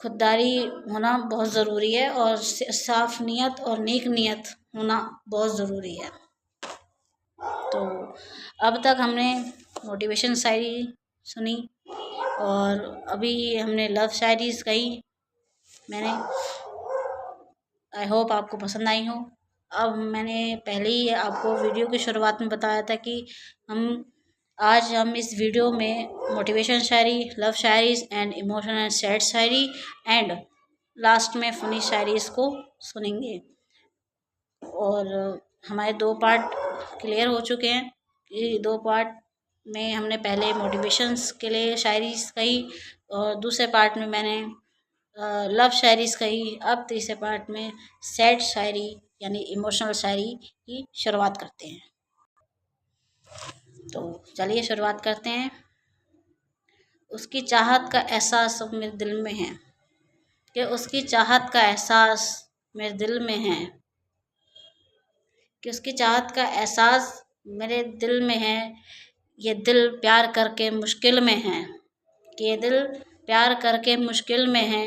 खुददारी होना बहुत ज़रूरी है, और साफ नीयत और नेक नीयत होना बहुत ज़रूरी है। तो अब तक हमने मोटिवेशन शायरी सुनी, और अभी हमने लव शायरीज़ कही मैंने। आई होप आपको पसंद आई हो। अब मैंने पहले ही आपको वीडियो की शुरुआत में बताया था कि हम इस वीडियो में motivation shayari, love shayaris and emotional and sad shayari, and last में फनी शायरीज़ को सुनेंगे। और हमारे 2 पार्ट क्लियर हो चुके हैं। ये 2 पार्ट में हमने पहले मोटिवेशंस के लिए शायरीज़ कही, और दूसरे पार्ट में मैंने लव शायरीज़ कही। अब तीसरे पार्ट में सैड शायरी यानी इमोशनल शायरी की शुरुआत करते हैं। तो चलिए शुरुआत करते हैं। उसकी चाहत का एहसास अब मेरे दिल में है, कि उसकी चाहत का एहसास मेरे दिल में है, कि उसकी चाहत का एहसास मेरे दिल में है। ये दिल प्यार करके मुश्किल में है, कि ये दिल प्यार करके मुश्किल में है।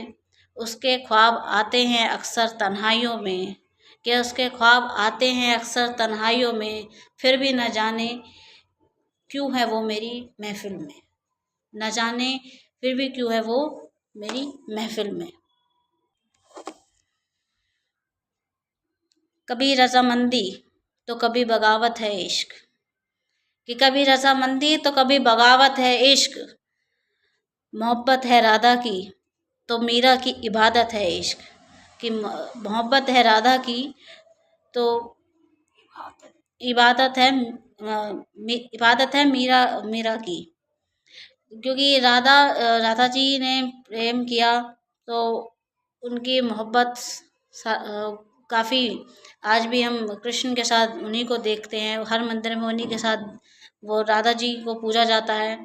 उसके ख्वाब आते हैं अक्सर तन्हाइयों में, कि उसके ख्वाब आते हैं अक्सर तन्हाइयों में, फिर भी न जाने क्यों है वो मेरी महफिल में, न जाने फिर भी क्यों है वो मेरी महफिल में। कभी रजामंदी तो कभी बगावत है इश्क, कि कभी रजामंदी तो कभी बगावत है इश्क। मोहब्बत है राधा की तो मीरा की इबादत है इश्क, कि मोहब्बत है राधा की तो इबादत है मीरा की। क्योंकि राधा जी ने प्रेम किया तो उनकी मोहब्बत काफ़ी, आज भी हम कृष्ण के साथ उन्हीं को देखते हैं, हर मंदिर में उन्हीं के साथ वो राधा जी को पूजा जाता है।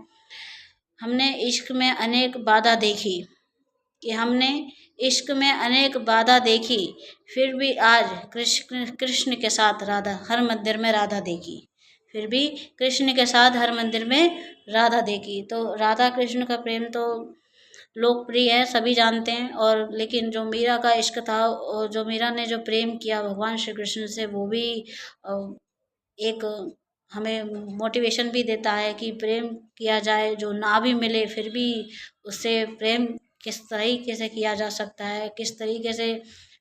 हमने इश्क में अनेक बाधा देखी, कि हमने इश्क में अनेक बाधा देखी, फिर भी आज कृष्ण कृष्ण के साथ राधा हर मंदिर में राधा देखी। फिर भी कृष्ण के साथ हर मंदिर में राधा देखी। तो राधा कृष्ण का प्रेम तो लोकप्रिय है, सभी जानते हैं। और लेकिन जो मीरा का इश्क था, और जो मीरा ने जो प्रेम किया भगवान श्री कृष्ण से, वो भी अ, एक हमें मोटिवेशन भी देता है कि प्रेम किया जाए, जो ना भी मिले फिर भी उससे प्रेम किस तरीके से किया जा सकता है, किस तरीके से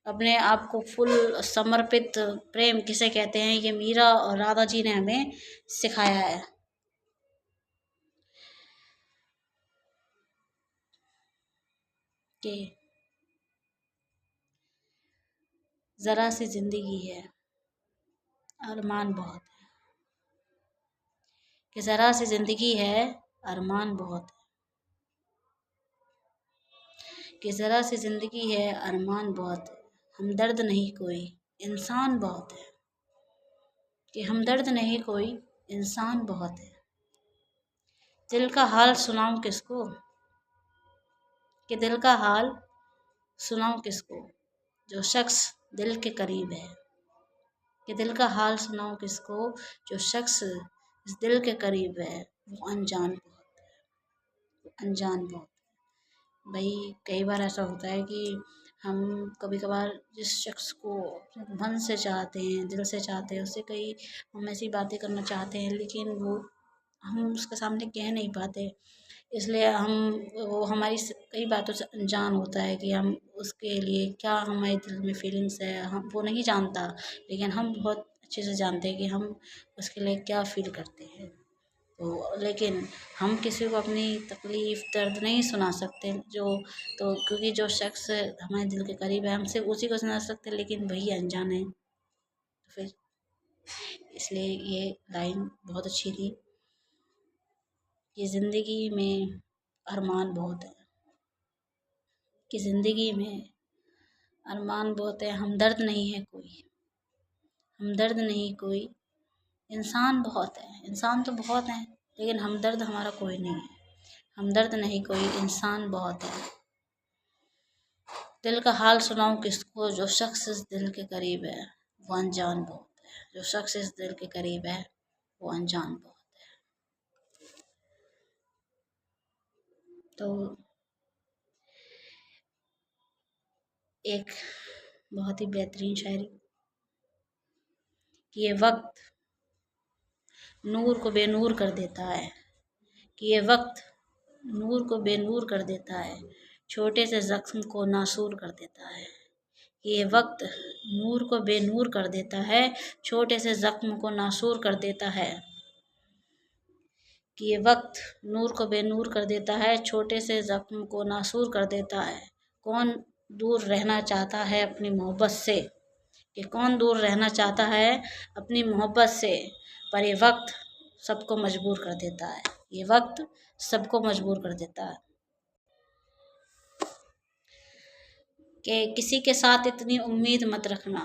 अपने आप को फुल समर्पित प्रेम किसे कहते हैं, ये मीरा और राधा जी ने हमें सिखाया है। कि जरा सी जिंदगी है, अरमान बहुत है। कि जरा सी जिंदगी है, अरमान बहुत है। कि जरा सी जिंदगी है, अरमान बहुत है। हमदर्द नहीं कोई, इंसान बहुत है। कि हमदर्द नहीं कोई, इंसान बहुत है। दिल का हाल सुनाऊं किसको, कि दिल का हाल सुनाऊं किसको, जो शख्स दिल के करीब है। कि दिल का हाल सुनाऊं किसको, जो शख्स इस दिल के करीब है, वो अनजान बहुत है, अनजान बहुत। भाई कई बार ऐसा होता है कि हम कभी कभार जिस शख्स को अपने मन से चाहते हैं, दिल से चाहते हैं, उससे कई हम ऐसी बातें करना चाहते हैं, लेकिन वो हम उसके सामने कह नहीं पाते। इसलिए हम वो हमारी कई बातों से अनजान होता है कि हम उसके लिए क्या हमारे दिल में फीलिंग्स है, हम वो नहीं जानता, लेकिन हम बहुत अच्छे से जानते हैं कि हम उसके लिए क्या फील करते हैं। तो लेकिन हम किसी को अपनी तकलीफ़ दर्द नहीं सुना सकते, जो तो क्योंकि जो शख्स हमारे दिल के करीब है, हम सिर्फ उसी को सुना सकते हैं, लेकिन वही अनजान है। तो फिर इसलिए ये लाइन बहुत अच्छी थी कि ज़िंदगी में अरमान बहुत है। कि ज़िंदगी में अरमान बहुत है, हमदर्द नहीं है कोई, हमदर्द नहीं कोई, इंसान बहुत है। इंसान तो बहुत हैं, लेकिन हमदर्द हमारा कोई नहीं है। हमदर्द नहीं कोई, इंसान बहुत है। दिल का हाल सुनाऊं किसको, जो शख्स इस दिल के करीब है, वो अनजान बहुत है। जो शख्स इस दिल के करीब है, वो अनजान बहुत है। तो एक बहुत ही बेहतरीन शायरी कि ये वक्त नूर को बेनूर कर देता है। कि ये वक्त नूर को बेनूर कर देता है, छोटे से जख्म को नासूर कर देता है। ये वक्त नूर को बेनूर कर देता है, छोटे से जख्म को नासूर कर देता है। कि ये वक्त नूर को बेनूर कर देता है, छोटे से जख्म को नासूर कर देता है। कौन दूर रहना चाहता है अपनी मोहब्बत से, कि कौन दूर रहना चाहता है अपनी मोहब्बत से, पर ये वक्त सबको मजबूर कर देता है। ये वक्त सबको मजबूर कर देता है। कि किसी के साथ इतनी उम्मीद मत रखना,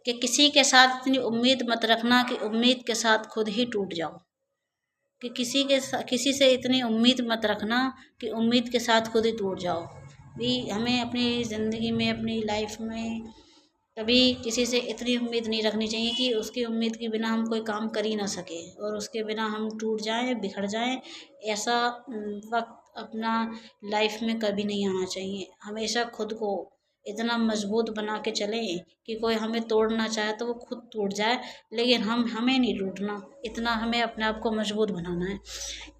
कि किसी के साथ इतनी उम्मीद मत रखना कि उम्मीद के साथ खुद ही टूट जाओ। कि किसी से इतनी उम्मीद मत रखना कि उम्मीद के साथ खुद ही टूट जाओ। भी हमें अपनी ज़िंदगी में, अपनी लाइफ में कभी किसी से इतनी उम्मीद नहीं रखनी चाहिए कि उसकी उम्मीद के बिना हम कोई काम कर ही ना सके और उसके बिना हम टूट जाएं, बिखर जाएं। ऐसा वक्त अपना लाइफ में कभी नहीं आना चाहिए। हमेशा खुद को इतना मजबूत बना के चलें कि कोई हमें तोड़ना चाहे तो वो खुद टूट जाए, लेकिन हमें नहीं टूटना। इतना हमें अपने आप को मजबूत बनाना है,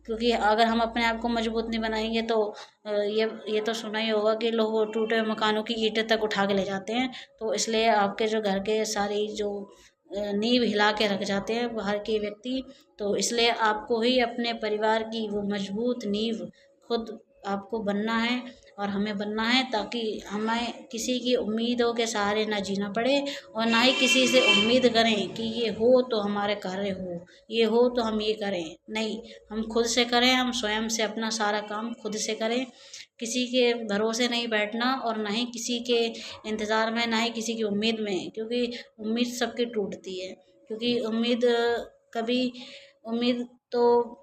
क्योंकि अगर हम अपने आप को मजबूत नहीं बनाएंगे तो ये तो सुना ही होगा कि लोग टूटे हुए मकानों की ईंटें तक उठा के ले जाते हैं। तो इसलिए आपके जो घर के सारी जो नींव हिला के रख जाते हैं बाहर के व्यक्ति, तो इसलिए आपको ही अपने परिवार की वो मजबूत नींव खुद आपको बनना है और हमें बनना है, ताकि हमें किसी की उम्मीदों के सहारे ना जीना पड़े और ना ही किसी से उम्मीद करें कि ये हो तो हमारे कार्य हो, ये हो तो हम ये करें। नहीं, हम खुद से करें, हम स्वयं से अपना सारा काम खुद से करें। किसी के भरोसे नहीं बैठना और ना ही किसी के इंतज़ार में, ना ही किसी की उम्मीद में, क्योंकि उम्मीद सबकी टूटती है। क्योंकि कभी उम्मीद तो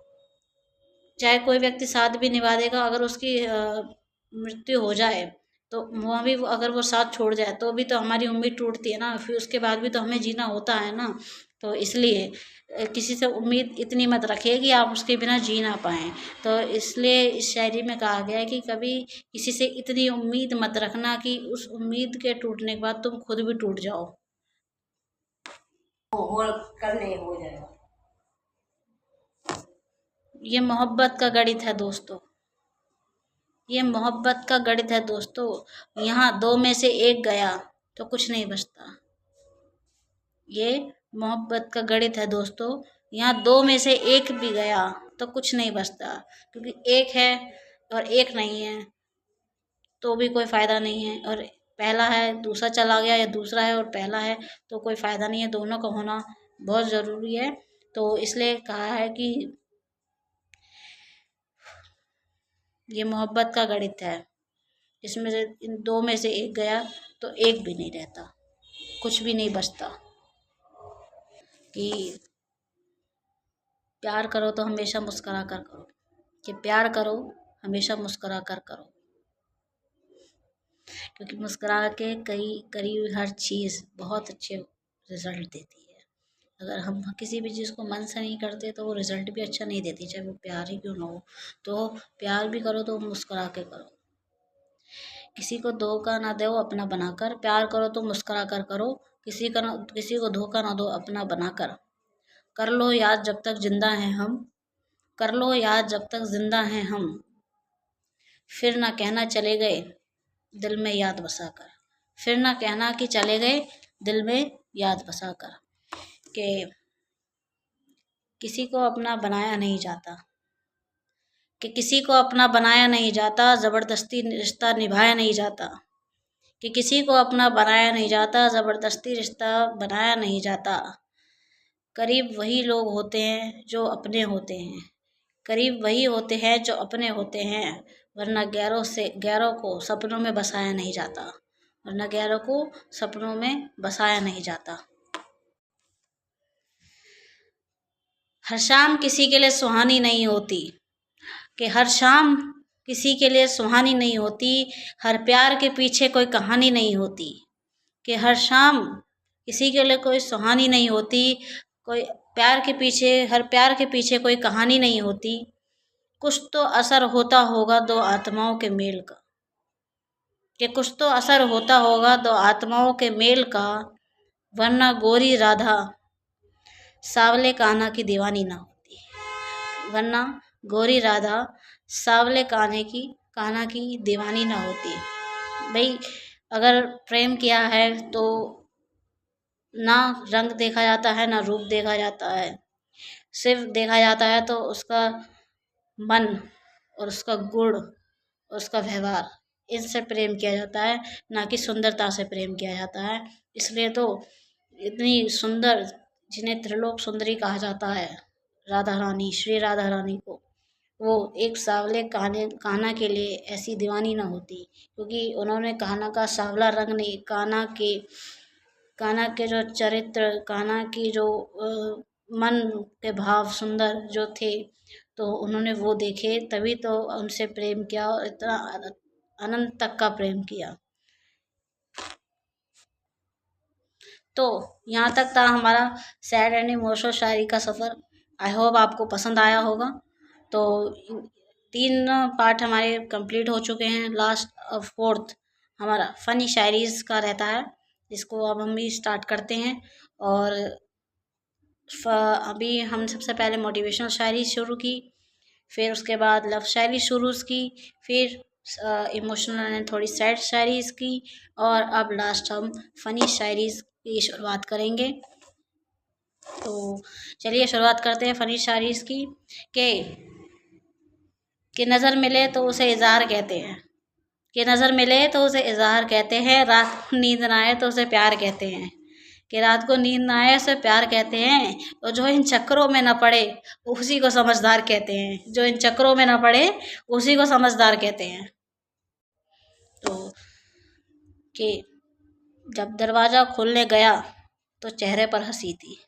चाहे कोई व्यक्ति साथ भी निभा देगा, अगर उसकी मृत्यु हो जाए तो वहाँ भी अगर वो साथ छोड़ जाए तो भी तो हमारी उम्मीद टूटती है ना, फिर उसके बाद भी तो हमें जीना होता है ना। तो इसलिए किसी से उम्मीद इतनी मत रखिए कि आप उसके बिना जी ना पाएँ। तो इसलिए इस शायरी में कहा गया है कि कभी किसी से इतनी उम्मीद मत रखना कि उस उम्मीद के टूटने के बाद तुम खुद भी टूट जाओ। हो कर ले हो जाएगा। ये मोहब्बत का गणित है दोस्तों, ये मोहब्बत का गणित है दोस्तों। यहाँ दो में से एक गया तो कुछ नहीं बचता। ये मोहब्बत का गणित है दोस्तों, यहाँ दो में से एक भी गया तो कुछ नहीं बचता, क्योंकि एक है और एक नहीं है तो भी कोई फायदा नहीं है, और पहला है दूसरा चला गया, या दूसरा है और पहला है तो कोई फायदा नहीं है। दोनों का होना बहुत ज़रूरी है। तो इसलिए कहा है कि ये मोहब्बत का गणित है, इसमें से इन दो में से एक गया तो एक भी नहीं रहता, कुछ भी नहीं बचता। कि प्यार करो तो हमेशा मुस्कुरा कर करो, कि प्यार करो हमेशा मुस्कुरा कर करो, क्योंकि मुस्कुरा के कई करी हुई हर चीज़ बहुत अच्छे रिजल्ट देती है। अगर हम किसी भी चीज़ को मन से नहीं करते तो वो रिजल्ट भी अच्छा नहीं देती, चाहे वो प्यार ही क्यों ना हो। तो प्यार भी करो तो मुस्कुरा के करो, किसी को धोखा ना दो अपना बनाकर, प्यार करो तो मुस्कुरा कर करो, किसी को धोखा ना दो अपना बनाकर। कर लो याद जब तक जिंदा हैं हम, कर लो याद जब तक जिंदा हैं हम, फिर ना कहना चले गए दिल में याद बसा कर, फिर ना कहना कि चले गए दिल में याद बसा कर। कि किसी को अपना बनाया नहीं जाता, कि किसी को अपना बनाया नहीं जाता, ज़बरदस्ती रिश्ता निभाया नहीं जाता, कि किसी को अपना बनाया नहीं जाता, ज़बरदस्ती रिश्ता बनाया नहीं जाता। करीब वही लोग होते हैं जो अपने होते हैं, करीब वही होते हैं जो अपने होते हैं, वरना गैरों को सपनों में बसाया नहीं जाता, वरना गैरों को सपनों में बसाया नहीं जाता। हर शाम किसी के लिए सुहानी नहीं होती, कि हर शाम किसी के लिए सुहानी नहीं होती, हर प्यार के पीछे कोई कहानी नहीं होती, कि हर शाम किसी के लिए कोई सुहानी नहीं होती, कोई हर प्यार के पीछे कोई कहानी नहीं होती। कुछ तो असर होता होगा दो आत्माओं के मेल का, कि कुछ तो असर होता होगा दो आत्माओं के मेल का, वरना गोरी राधा सावले कान्हा की दीवानी ना होती, वरना गोरी राधा सावले कान्हा की दीवानी ना होती। भाई अगर प्रेम किया है तो ना रंग देखा जाता है ना रूप देखा जाता है, सिर्फ देखा जाता है तो उसका मन और उसका गुण और उसका व्यवहार, इनसे प्रेम किया जाता है, ना कि सुंदरता से प्रेम किया जाता है। इसलिए तो इतनी सुंदर, जिन्हें त्रिलोक सुंदरी कहा जाता है, राधा रानी, श्री राधा रानी को, वो एक सांवले कान्हा के लिए ऐसी दीवानी ना होती, क्योंकि उन्होंने कान्हा का सांवला रंग नहीं, कान्हा के जो चरित्र, कान्हा की जो मन के भाव सुंदर जो थे, तो उन्होंने वो देखे तभी तो उनसे प्रेम किया, और इतना अनंत तक का प्रेम किया। तो यहाँ तक था हमारा सैड एंड इमोशनल शायरी का सफ़र। आई होप आपको पसंद आया होगा। तो 3 पार्ट हमारे कंप्लीट हो चुके हैं, लास्ट फोर्थ हमारा फ़नी शायरीज़ का रहता है, जिसको अब हम भी स्टार्ट करते हैं। और अभी हम सबसे पहले मोटिवेशनल शायरी शुरू की, फिर उसके बाद लव शायरी शुरू की, फिर इमोशनल एंड थोड़ी सैड शायरीज़ की, और अब लास्ट हम फ़नी शायरीज़ की शुरुआत करेंगे। तो चलिए शुरुआत करते हैं फ़नी शायरीज़ की। कि नज़र मिले तो उसे इज़हार कहते हैं, कि नज़र मिले तो उसे इज़हार कहते हैं, रात को नींद ना आए तो उसे प्यार कहते हैं, कि रात को नींद ना आए उसे प्यार कहते हैं, और जो इन चक्करों में ना पड़े उसी को समझदार कहते हैं, जो इन चक्करों में ना पड़े उसी को समझदार कहते हैं। तो कि जब दरवाज़ा खोलने गया तो चेहरे पर हंसी थी,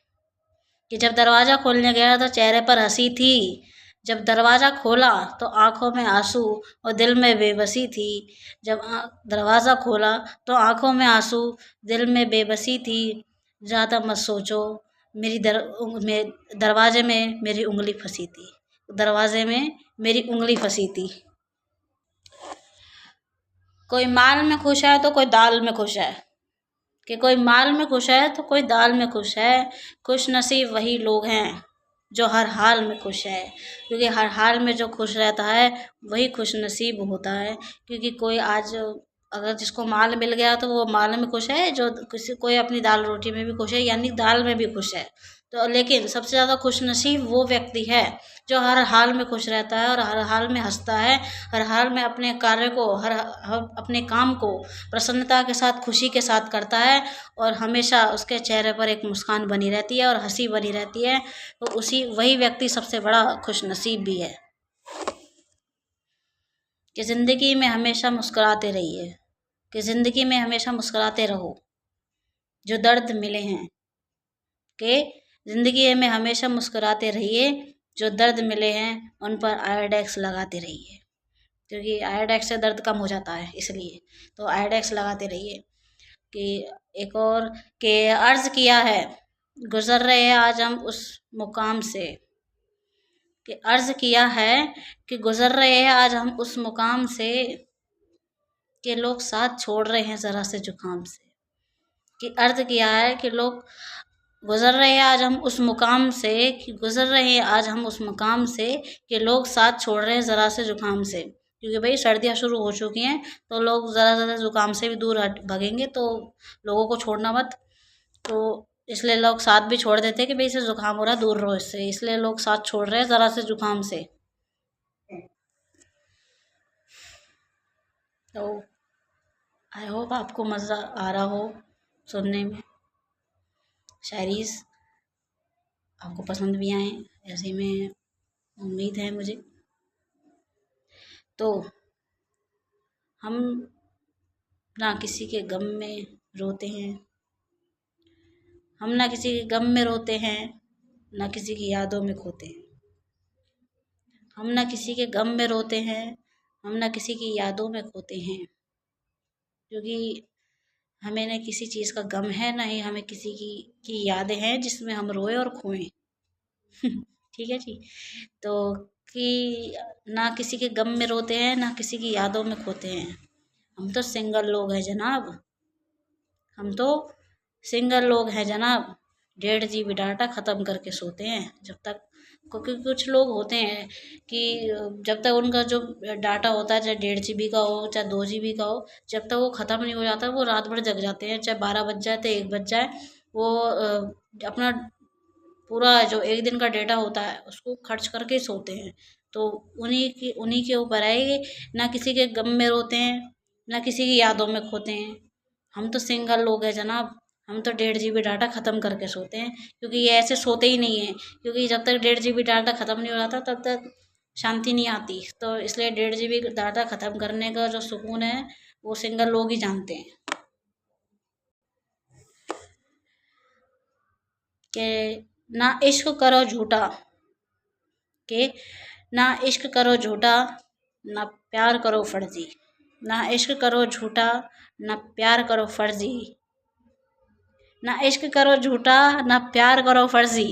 कि जब दरवाज़ा खोलने गया तो चेहरे पर हंसी थी, जब दरवाज़ा खोला तो आँखों में आंसू और दिल में बेबसी थी। जब दरवाज़ा खोला तो आँखों में आंसू, दिल में बेबसी थी। ज़्यादा मत सोचो, दरवाजे में मेरी उंगली फंसी थी। दरवाजे में मेरी उंगली फंसी थी। कोई माल में खुश है तो कोई दाल में खुश है, कि कोई माल में खुश है तो कोई दाल में खुश है। खुश नसीब वही लोग हैं जो हर हाल में खुश है, क्योंकि हर हाल में जो खुश रहता है वही खुश नसीब होता है। क्योंकि कोई आज अगर जिसको माल मिल गया तो वो माल में खुश है, जो कोई अपनी दाल रोटी में भी खुश है, यानी दाल में भी खुश है। तो लेकिन सबसे ज़्यादा खुश नसीब वो व्यक्ति है जो हर हाल में खुश रहता है और हर हाल में हंसता है, हर हाल में अपने कार्य को अपने काम को प्रसन्नता के साथ, खुशी के साथ करता है और हमेशा उसके चेहरे पर एक मुस्कान बनी रहती है और हंसी बनी रहती है। तो वही व्यक्ति सबसे बड़ा खुश नसीब भी है। कि ज़िंदगी में हमेशा मुस्कुराते रहिए, कि ज़िंदगी में हमेशा मुस्कुराते रहो। जो दर्द मिले हैं, कि ज़िंदगी में हमेशा मुस्कुराते रहिए। जो दर्द मिले हैं उन पर आयोडेक्स लगाते रहिए, क्योंकि आयोडेक्स से दर्द कम हो जाता है, इसलिए तो आयोडेक्स लगाते रहिए। कि एक और के अर्ज़ किया है, गुज़र रहे हैं आज हम उस मुकाम से, कि अर्ज़ किया है कि गुज़र रहे हैं आज हम उस मुकाम से, कि लोग साथ छोड़ रहे हैं ज़रा से जुकाम से। कि अर्ज़ किया है कि लोग गुज़र रहे हैं आज हम उस मुकाम से, कि गुज़र रहे हैं आज हम उस मुकाम से, कि लोग साथ छोड़ रहे हैं ज़रा से जुकाम से। क्योंकि भाई सर्दियाँ शुरू हो चुकी हैं तो लोग ज़रा जुकाम से भी दूर भगेंगे, तो लोगों को छोड़ना मत। तो इसलिए लोग साथ भी छोड़ देते हैं कि भाई इसे जुकाम हो रहा है, दूर रहो इससे, इसलिए लोग साथ छोड़ रहे हैं ज़रा से जुकाम से। तो आई होप आपको मज़ा आ रहा हो सुनने में। शायरीज़ आपको पसंद भी आए ऐसे में उम्मीद है मुझे। तो हम ना किसी के गम में रोते हैं, हम ना किसी के गम में रोते हैं, ना किसी की यादों में खोते हैं। हम ना किसी के गम में रोते हैं, हम ना किसी की यादों में खोते हैं। क्योंकि हमें न किसी चीज़ का गम है, ना ही हमें किसी की यादें हैं जिसमें हम रोए और खोएं। ठीक है जी। तो कि ना किसी के गम में रोते हैं, ना किसी की यादों में खोते हैं। हम तो सिंगल लोग हैं जनाब, हम तो सिंगल लोग हैं जनाब। 1.5 GB डाटा ख़त्म करके सोते हैं जब तक, क्योंकि कुछ लोग होते हैं कि जब तक उनका जो डाटा होता है, चाहे 1.5 GB का हो चाहे 2 GB का हो, जब तक वो ख़त्म नहीं हो जाता वो रात भर जग जाते हैं, चाहे 12 बज जाए चाहे 1 बज जाए। वो अपना पूरा जो एक दिन का डेटा होता है उसको खर्च करके सोते हैं। तो उन्हीं के ऊपर है ये, ना किसी के गम में रोते हैं, ना किसी की यादों में खोते हैं। हम तो सिंगल लोग हैं जनाब, हम तो 1.5 GB डाटा ख़त्म करके सोते हैं। क्योंकि ये ऐसे सोते ही नहीं हैं, क्योंकि जब तक 1.5 GB डाटा ख़त्म नहीं हो जाता तब तक शांति नहीं आती। तो इसलिए 1.5 GB डाटा ख़त्म करने का जो सुकून है वो सिंगल लोग ही जानते हैं। कि ना इश्क करो झूठा, कि ना इश्क करो झूठा, ना प्यार करो फर्जी। ना इश्क करो झूठा, ना प्यार करो फर्जी। ना इश्क करो झूठा, ना प्यार करो फर्जी।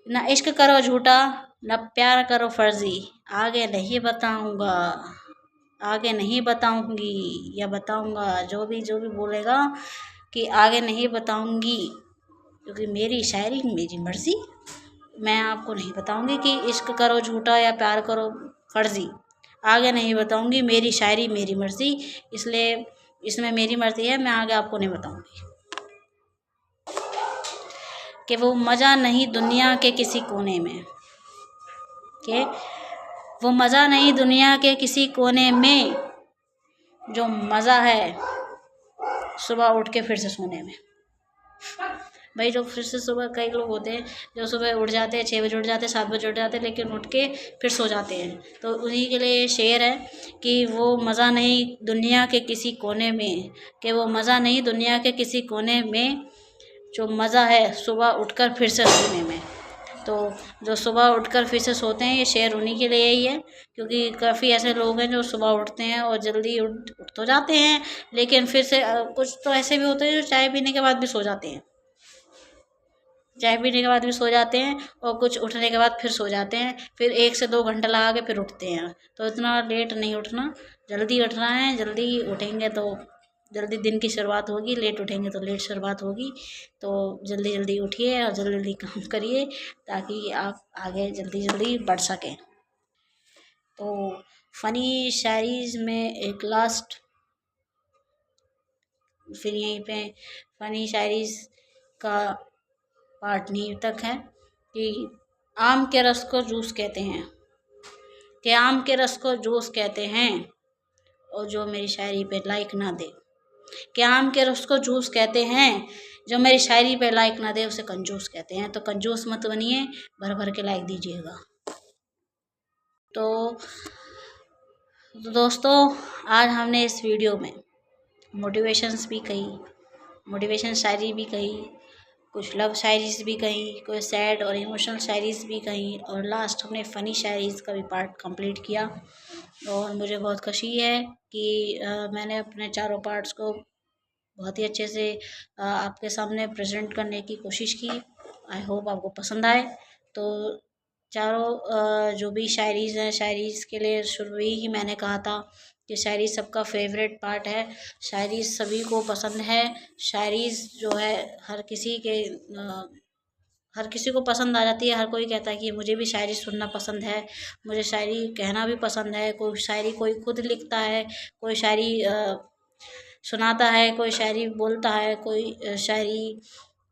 ना इश्क करो झूठा, ना प्यार करो फर्जी। आगे नहीं बताऊंगा, आगे नहीं बताऊंगी या बताऊंगा, जो भी बोलेगा कि आगे नहीं बताऊंगी, क्योंकि मेरी शायरी मेरी मर्जी। मैं आपको नहीं बताऊंगी कि इश्क करो झूठा या प्यार करो फर्जी। आगे नहीं बताऊंगी, मेरी शायरी मेरी मर्जी, इसलिए इसमें मेरी मर्जी है, मैं आगे आपको नहीं बताऊंगी। कि वो मज़ा नहीं दुनिया के किसी कोने में, कि वो मज़ा नहीं दुनिया के किसी कोने में, जो मज़ा है सुबह उठ के फिर से सोने में। भाई जो फिर से सुबह, कई लोग होते हैं जो सुबह उठ जाते हैं 6 बजे उठ जाते हैं, 7 बजे उठ जाते हैं, लेकिन उठ के फिर सो जाते हैं। तो उन्हीं के लिए शेर है कि वो मज़ा नहीं दुनिया के किसी कोने में, कि वो मज़ा नहीं दुनिया के किसी कोने में, जो मज़ा है सुबह उठकर फिर से सोने में। तो जो सुबह उठकर फिर से सोते हैं, ये शेयर उन्हीं के लिए ही है, क्योंकि काफ़ी ऐसे लोग हैं जो सुबह उठते हैं और जल्दी उठ तो जाते हैं, लेकिन फिर से कुछ तो ऐसे भी होते हैं जो चाय पीने के बाद भी सो जाते हैं, चाय पीने के बाद भी सो जाते हैं, और कुछ उठने के बाद फिर सो जाते हैं, फिर 1 से 2 घंटा लगा के फिर उठते हैं। तो इतना लेट नहीं उठना, जल्दी उठना है, जल्दी उठेंगे तो जल्दी दिन की शुरुआत होगी, लेट उठेंगे तो लेट शुरुआत होगी। तो जल्दी जल्दी उठिए और जल्दी जल्दी काम करिए, ताकि आप आगे जल्दी जल्दी बढ़ सकें। तो फ़नी शायरीज़ में एक लास्ट, फिर यहीं पे फ़नी शायरीज़ का पार्ट नहीं तक है कि आम के रस को जूस कहते हैं, कि आम के रस को जूस कहते हैं, और जो मेरी शायरी पे लाइक ना दे, कि आम के रस को जूस कहते हैं, जो मेरी शायरी पे लाइक ना दे उसे कंजूस कहते हैं। तो कंजूस मत बनिए, भर भर के लाइक दीजिएगा। तो दोस्तों, आज हमने इस वीडियो में मोटिवेशंस भी कही, मोटिवेशन शायरी भी कही, कुछ लव शायरीज़ भी कही, कोई सैड और इमोशनल शायरीज़ भी कही, और लास्ट हमने फ़नी शायरीज़ का भी पार्ट कंप्लीट किया। और मुझे बहुत खुशी है कि मैंने अपने चारों पार्ट्स को बहुत ही अच्छे से आपके सामने प्रेजेंट करने की कोशिश की। आई होप आपको पसंद आए। तो चारों जो भी शायरीज़ हैं, शायरीज़ के लिए शुरू ही मैंने कहा था कि शायरी सबका फेवरेट पार्ट है, शायरी सभी को पसंद है। शायरी जो है हर किसी के हर किसी को पसंद आ जाती है। हर कोई कहता है कि मुझे भी शायरी सुनना पसंद है, मुझे शायरी कहना भी पसंद है। कोई शायरी कोई खुद लिखता है, कोई शायरी सुनाता है, कोई शायरी बोलता है, कोई शायरी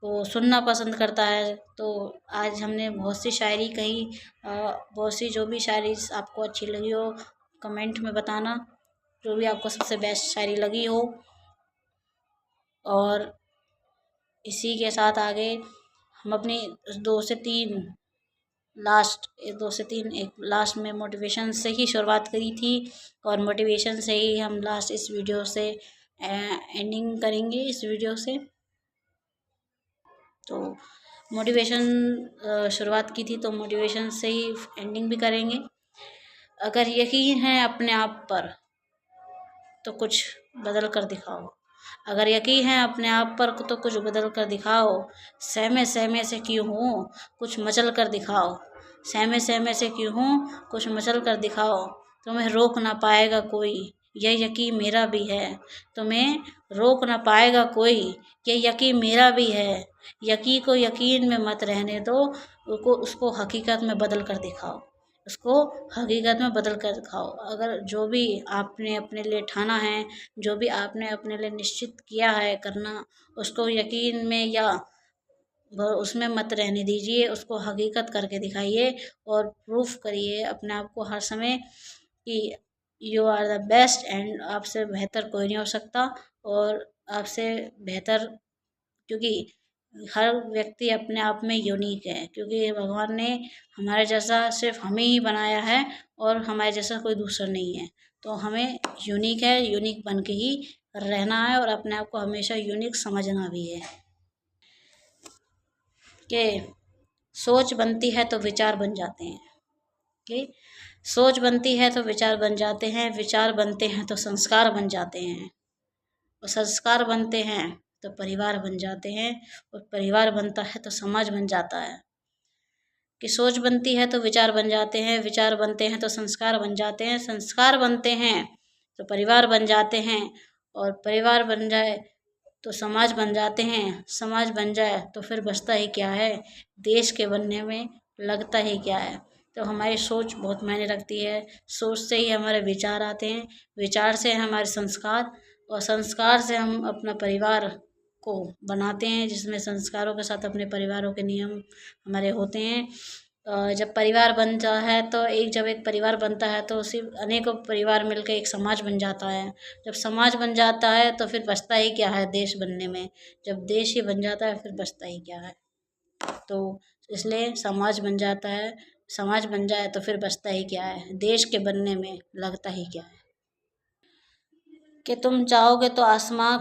को सुनना पसंद करता है। तो आज हमने बहुत सी शायरी कही, बहुत सी जो भी शायरी आपको अच्छी लगी हो कमेंट में बताना, जो भी आपको सबसे बेस्ट शायरी लगी हो। और इसी के साथ आगे हम अपनी 2 से 3 एक लास्ट में मोटिवेशन से ही शुरुआत करी थी, और मोटिवेशन से ही हम लास्ट इस वीडियो से एंडिंग करेंगे इस वीडियो से। तो मोटिवेशन शुरुआत की थी, तो मोटिवेशन से ही एंडिंग भी करेंगे। अगर यकीन है अपने आप पर तो कुछ बदल कर दिखाओ, अगर यकीन है अपने आप पर तो कुछ बदल कर दिखाओ, सहमे सहमे से क्यों हूँ कुछ मचल कर दिखाओ, सहमे सहमे से क्यों हूँ कुछ मचल कर दिखाओ, तुम्हें रोक ना पाएगा कोई यह यकीन मेरा भी है, तुम्हें रोक ना पाएगा कोई यह यकीन मेरा भी है, यकीन को यकीन में मत रहने दो, उसको हकीकत में बदल कर दिखाओ, उसको हकीकत में बदल कर दिखाओ। अगर जो भी आपने अपने लिए ठाना है, जो भी आपने अपने लिए निश्चित किया है करना, उसको यकीन में या उसमें मत रहने दीजिए, उसको हकीकत करके दिखाइए और प्रूफ करिए अपने आप को हर समय कि you are the best, and आपसे बेहतर कोई नहीं हो सकता। और आपसे बेहतर, क्योंकि हर व्यक्ति अपने आप में यूनिक है, क्योंकि भगवान ने हमारे जैसा सिर्फ हमें ही बनाया है और हमारे जैसा कोई दूसरा नहीं है। तो हमें यूनिक है, यूनिक बन के ही रहना है और अपने आप को हमेशा यूनिक समझना भी है। कि सोच बनती है तो विचार बन जाते हैं, कि सोच बनती है तो विचार बन जाते हैं, विचार बनते हैं तो संस्कार बन जाते हैं, और संस्कार बनते हैं तो परिवार बन जाते हैं, और परिवार बनता है तो समाज बन जाता है। कि सोच बनती है तो विचार बन जाते हैं, विचार बनते हैं तो संस्कार बन जाते हैं, संस्कार बनते हैं तो परिवार बन जाते हैं, और परिवार बन जाए तो समाज बन जाते हैं, समाज बन जाए तो फिर बचता ही क्या है, देश के बनने में लगता ही क्या है। तो हमारी सोच बहुत मायने रखती है, सोच से ही हमारे विचार आते हैं, विचार से हमारे संस्कार, और संस्कार से हम अपना परिवार को बनाते हैं, जिसमें संस्कारों के साथ अपने परिवारों के नियम हमारे होते हैं। जब परिवार बनता है तो जब एक परिवार बनता है तो उसी अनेकों परिवार मिलकर एक समाज बन जाता है, जब समाज बन जाता है तो फिर बचता ही क्या है देश बनने में, जब देश ही बन जाता है फिर बचता ही क्या है। तो इसलिए समाज बन जाता है, समाज बन जाए तो फिर बचता ही क्या है, देश के बनने में लगता ही क्या है। कि तुम चाहोगे तो आसमां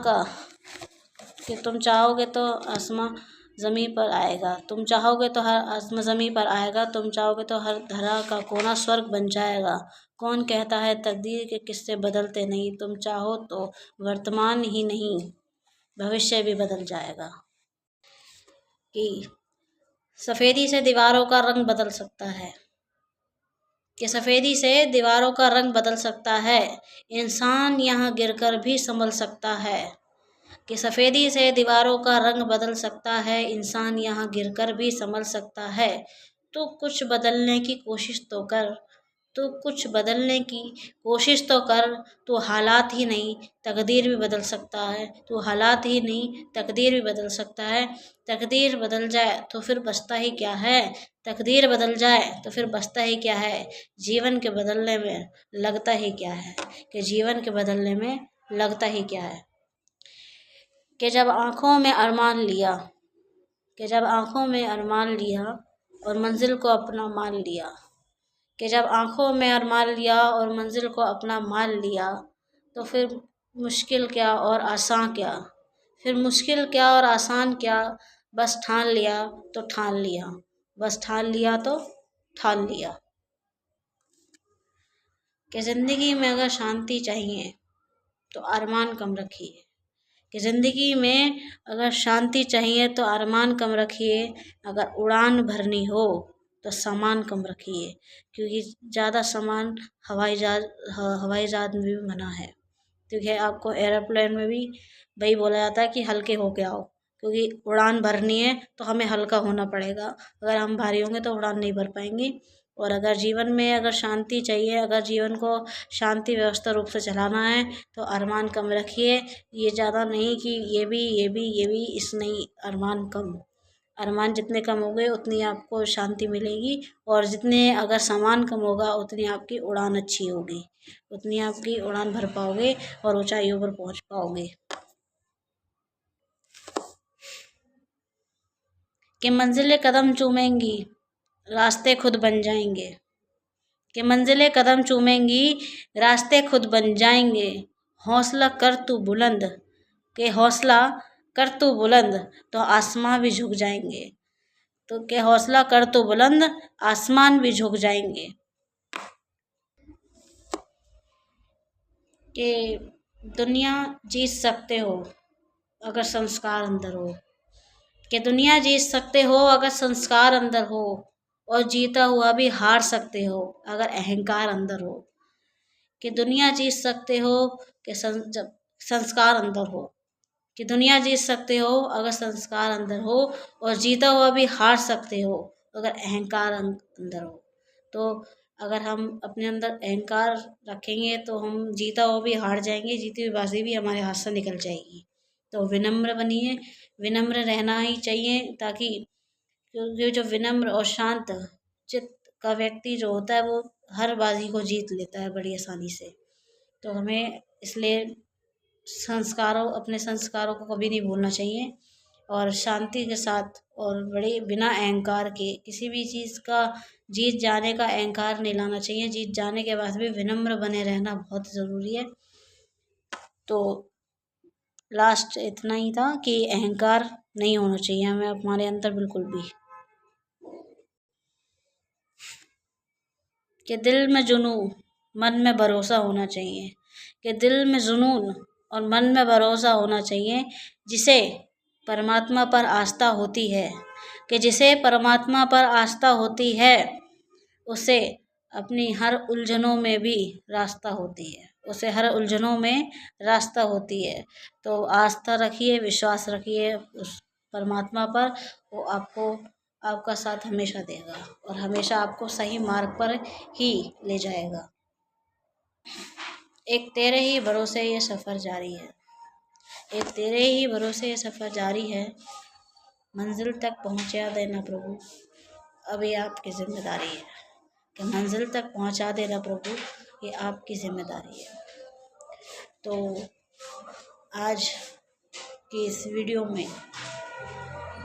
ज़मीं पर आएगा, तुम चाहोगे तो हर ज़मीं पर आएगा, तुम चाहोगे तो हर धरा का कोना स्वर्ग बन जाएगा। कौन कहता है तकदीर के किस्से बदलते नहीं, तुम चाहो तो वर्तमान ही नहीं भविष्य भी बदल जाएगा। कि सफ़ेदी से दीवारों का रंग बदल सकता है, कि सफ़ेदी से दीवारों का रंग बदल सकता है, इंसान यहाँ गिरकर भी संभल सकता है। कि सफ़ेदी से दीवारों का रंग बदल सकता है, इंसान यहाँ गिरकर भी संभल सकता है। तो कुछ बदलने की कोशिश तो कर, तो कुछ बदलने की कोशिश तो कर, तो हालात ही नहीं तकदीर भी बदल सकता है, तो हालात ही नहीं तकदीर भी बदल सकता है। तकदीर बदल जाए तो फिर बचता ही क्या है, तकदीर बदल जाए तो फिर बचता ही क्या है, जीवन के बदलने में लगता ही क्या है, कि जीवन के बदलने में लगता ही क्या है। कि जब आँखों में अरमान लिया, कि जब आँखों में अरमान लिया और मंजिल को अपना मान लिया, कि जब आँखों में अरमान लिया और मंजिल को अपना मान लिया, तो फिर मुश्किल क्या और आसान क्या, फिर मुश्किल क्या और आसान क्या, बस ठान लिया तो ठान लिया, बस ठान लिया तो ठान लिया। कि ज़िंदगी में अगर शांति चाहिए तो अरमान कम रखिए, कि ज़िंदगी में अगर शांति चाहिए तो अरमान कम रखिए, अगर उड़ान भरनी हो तो सामान कम रखिए, क्योंकि ज़्यादा सामान हवाई जहाज में भी मना है। क्योंकि आपको एरोप्लेन में भी वही बोला जाता है कि हल्के होके आओ, क्योंकि उड़ान भरनी है तो हमें हल्का होना पड़ेगा, अगर हम भारी होंगे तो उड़ान नहीं भर पाएंगे। और अगर जीवन में अगर शांति चाहिए, अगर जीवन को शांति व्यवस्था रूप से चलाना है तो अरमान कम रखिए, ये ज़्यादा नहीं कि ये भी इस नहीं, अरमान कम। अरमान जितने कम होंगे उतनी आपको शांति मिलेगी, और जितने अगर सामान कम होगा उतनी आपकी उड़ान अच्छी होगी, उतनी आपकी उड़ान भर पाओगे और ऊंचाइयों पर पहुंच पाओगे। कि मंजिलें कदम चूमेंगी रास्ते खुद बन जाएंगे, कि मंजिलें कदम चूमेंगी रास्ते खुद बन जाएंगे, हौसला कर तू बुलंद, के हौसला कर तू बुलंद तो आसमां भी झुक जाएंगे, तो के हौसला कर तो बुलंद आसमान भी झुक जाएंगे। कि दुनिया जीत सकते हो अगर संस्कार अंदर हो, कि दुनिया जीत सकते हो अगर संस्कार अंदर हो, और जीता हुआ भी हार सकते हो अगर अहंकार अंदर हो। कि दुनिया जीत सकते हो कि जब संस्कार अंदर हो, कि दुनिया जीत सकते हो अगर संस्कार अंदर हो, और जीता हुआ भी हार सकते हो अगर अहंकार अंदर हो। तो अगर हम अपने अंदर अहंकार रखेंगे तो हम जीता हुआ भी हार जाएंगे, जीती हुई बाजी भी हमारे हाथ से निकल जाएगी। तो विनम्र बनिए, विनम्र रहना ही चाहिए, ताकि क्योंकि जो विनम्र और शांत चित्त का व्यक्ति जो होता है वो हर बाजी को जीत लेता है बड़ी आसानी से। तो हमें इसलिए अपने संस्कारों को कभी नहीं भूलना चाहिए, और शांति के साथ और बड़े बिना अहंकार के किसी भी चीज़ का जीत जाने का अहंकार नहीं लाना चाहिए, जीत जाने के बाद भी विनम्र बने रहना बहुत ज़रूरी है। तो लास्ट इतना ही था कि अहंकार नहीं होना चाहिए हमें हमारे अंदर बिल्कुल भी। कि दिल में जुनून मन में भरोसा होना चाहिए, कि दिल में जुनून और मन में भरोसा होना चाहिए, जिसे परमात्मा पर आस्था होती है, कि जिसे परमात्मा पर आस्था होती है उसे अपनी हर उलझनों में भी रास्ता होती है, उसे हर उलझनों में रास्ता होती है। तो आस्था रखिए, विश्वास रखिए उस परमात्मा पर, वो आपको आपका साथ हमेशा देगा और हमेशा आपको सही मार्ग पर ही ले जाएगा। एक तेरे ही भरोसे ये सफ़र जारी है, एक तेरे ही भरोसे ये सफ़र जारी है, मंजिल तक पहुँचा देना प्रभु अब ये आपकी जिम्मेदारी है, कि मंजिल तक पहुँचा देना प्रभु ये आपकी जिम्मेदारी है। तो आज की इस वीडियो में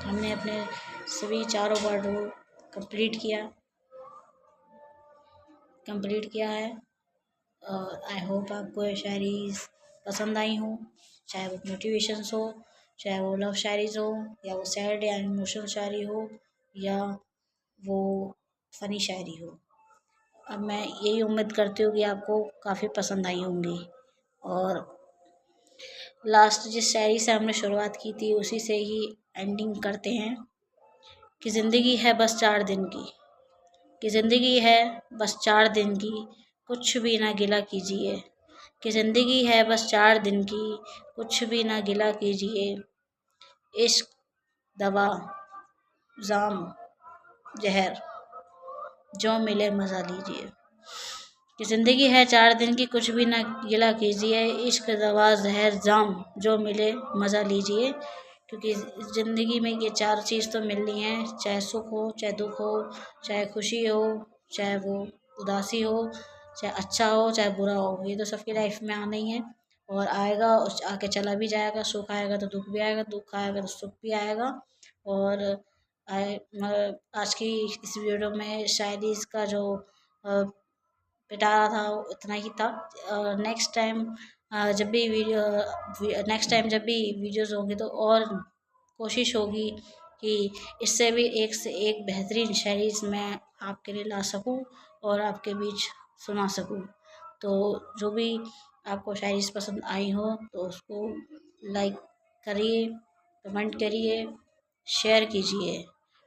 हमने अपने सभी चारों वर्ड कंप्लीट किया है, और आई होप आपको ये शायरी पसंद आई हो, चाहे वो मोटिवेशंस हो चाहे वो लव शायरीज़ हो, या वो सैड या इमोशनल शायरी हो, या वो फ़नी शायरी हो। अब मैं यही उम्मीद करती हूँ कि आपको काफ़ी पसंद आई होंगी। और लास्ट जिस शायरी से हमने शुरुआत की थी उसी से ही एंडिंग करते हैं कि ज़िंदगी है बस 4 दिन की, कि ज़िंदगी है बस 4 दिन की, कुछ भी ना गिला कीजिए, कि ज़िंदगी है बस 4 दिन की, कुछ भी ना गिला कीजिए, इश्क, दवा, जाम, जहर, जो मिले मज़ा लीजिए। कि ज़िंदगी है 4 दिन की, कुछ भी ना गिला कीजिए, इश्क, दवा, ज़हर, जाम, जो मिले मज़ा लीजिए। क्योंकि ज़िंदगी में ये 4 चीज़ तो मिलनी है, चाहे सुख हो, चाहे दुख हो, चाहे खुशी हो, चाहे वो उदासी हो, चाहे अच्छा हो, चाहे बुरा हो, ये तो सबकी लाइफ में आना ही है और आएगा और आके चला भी जाएगा। सुख आएगा तो दुख भी आएगा, दुख आएगा तो सुख भी आएगा। और आज की इस वीडियो में शायरी का जो पिटारा था वो इतना ही था। नेक्स्ट टाइम जब भी वीडियोस होंगे तो और कोशिश होगी कि इससे भी एक से एक बेहतरीन शायरीज़ मैं आपके लिए ला सकूं और आपके बीच सुना सकूं। तो जो भी आपको शायरीज़ पसंद आई हो तो उसको लाइक करिए, कमेंट करिए, शेयर कीजिए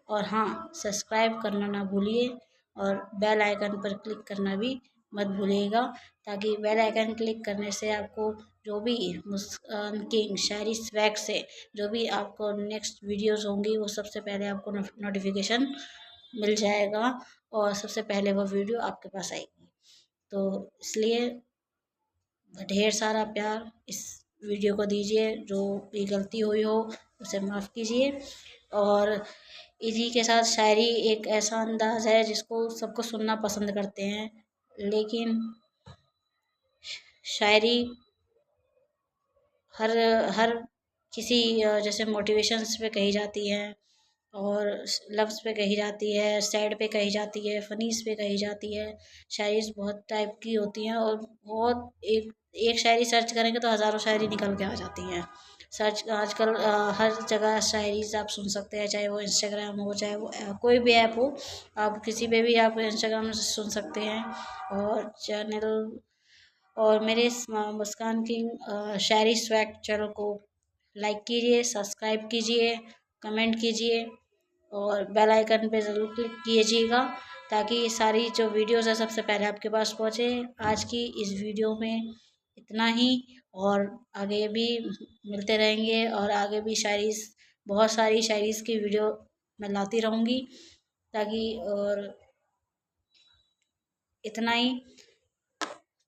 और हाँ, सब्सक्राइब करना ना भूलिए और बेल आइकन पर क्लिक करना भी मत भूलिएगा, ताकि बेल आइकन क्लिक करने से आपको जो भी मुस्कान किंग शायरी स्वैग से जो भी आपको नेक्स्ट वीडियोस होंगी वो सबसे पहले आपको नोटिफिकेशन मिल जाएगा और सबसे पहले वो वीडियो आपके पास आएगी। तो इसलिए ढेर सारा प्यार इस वीडियो को दीजिए, जो भी गलती हुई हो उसे माफ़ कीजिए। और इसी के साथ शायरी एक ऐसा अंदाज़ है जिसको सबको सुनना पसंद करते हैं, लेकिन शायरी हर हर किसी जैसे मोटिवेशंस पे कही जाती है और लव्स पे कही जाती है, सैड पे कही जाती है, फ़नीज़ पे कही जाती है। शायरीज़ बहुत टाइप की होती हैं और बहुत एक एक शायरी सर्च करेंगे तो हज़ारों शायरी निकल के आ जाती हैं। सर्च आजकल हर जगह शायरीज़ आप सुन सकते हैं, चाहे वो इंस्टाग्राम हो, चाहे वो कोई भी ऐप हो, आप किसी पे भी आप इंस्टाग्राम से सुन सकते हैं। और चैनल और मेरे इस मुस्कान किंग शायरी स्वैग चैनल को लाइक कीजिए, सब्सक्राइब कीजिए, कमेंट कीजिए और बेल आइकन पे ज़रूर क्लिक कीजिएगा, ताकि ये सारी जो वीडियोस है सबसे पहले आपके पास पहुँचे। आज की इस वीडियो में इतना ही और आगे भी मिलते रहेंगे और आगे भी शायरीज़ बहुत सारी शायरीज़ की वीडियो मैं लाती रहूँगी, ताकि और इतना ही,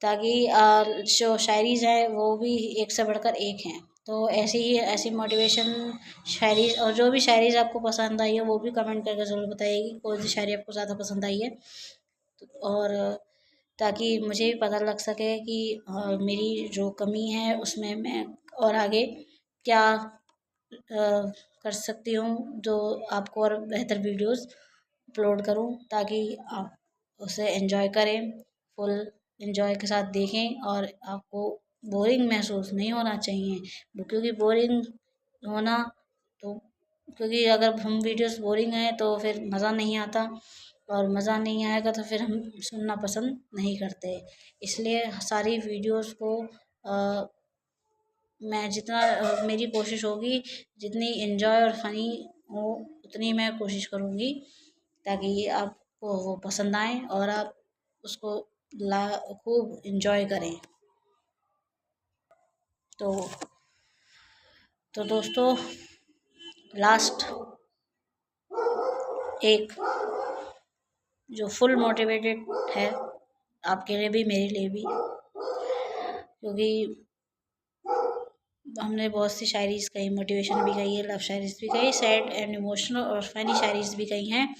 ताकि जो शायरीज़ हैं वो भी एक से बढ़कर एक हैं। तो ऐसी मोटिवेशन शायरी और जो भी शायरीज़ आपको पसंद आई है वो भी कमेंट करके ज़रूर बताइए कि कौन सी शायरी आपको ज़्यादा पसंद आई है। और ताकि मुझे भी पता लग सके कि मेरी जो कमी है उसमें मैं और आगे क्या कर सकती हूँ, जो आपको और बेहतर वीडियोस अपलोड करूँ, ताकि आप उसे एंजॉय करें, फुल एंजॉय के साथ देखें और आपको बोरिंग महसूस नहीं होना चाहिए। क्योंकि बोरिंग होना तो क्योंकि अगर हम वीडियोस बोरिंग हैं तो फिर मज़ा नहीं आता और मज़ा नहीं आएगा तो फिर हम सुनना पसंद नहीं करते। इसलिए सारी वीडियोस को मैं जितना मेरी कोशिश होगी जितनी एंजॉय और फ़नी हो उतनी मैं कोशिश करूँगी, ताकि आपको वो पसंद आए और आप उसको ला खूब एंजॉय करें। तो दोस्तों, लास्ट एक जो फुल मोटिवेटेड है आपके लिए भी मेरे लिए भी, क्योंकि हमने बहुत सी शायरीज़ कही, मोटिवेशन भी कही है, लव शायरीज़ भी कही, सैड एंड इमोशनल और फनी शायरीज़ भी कही हैं।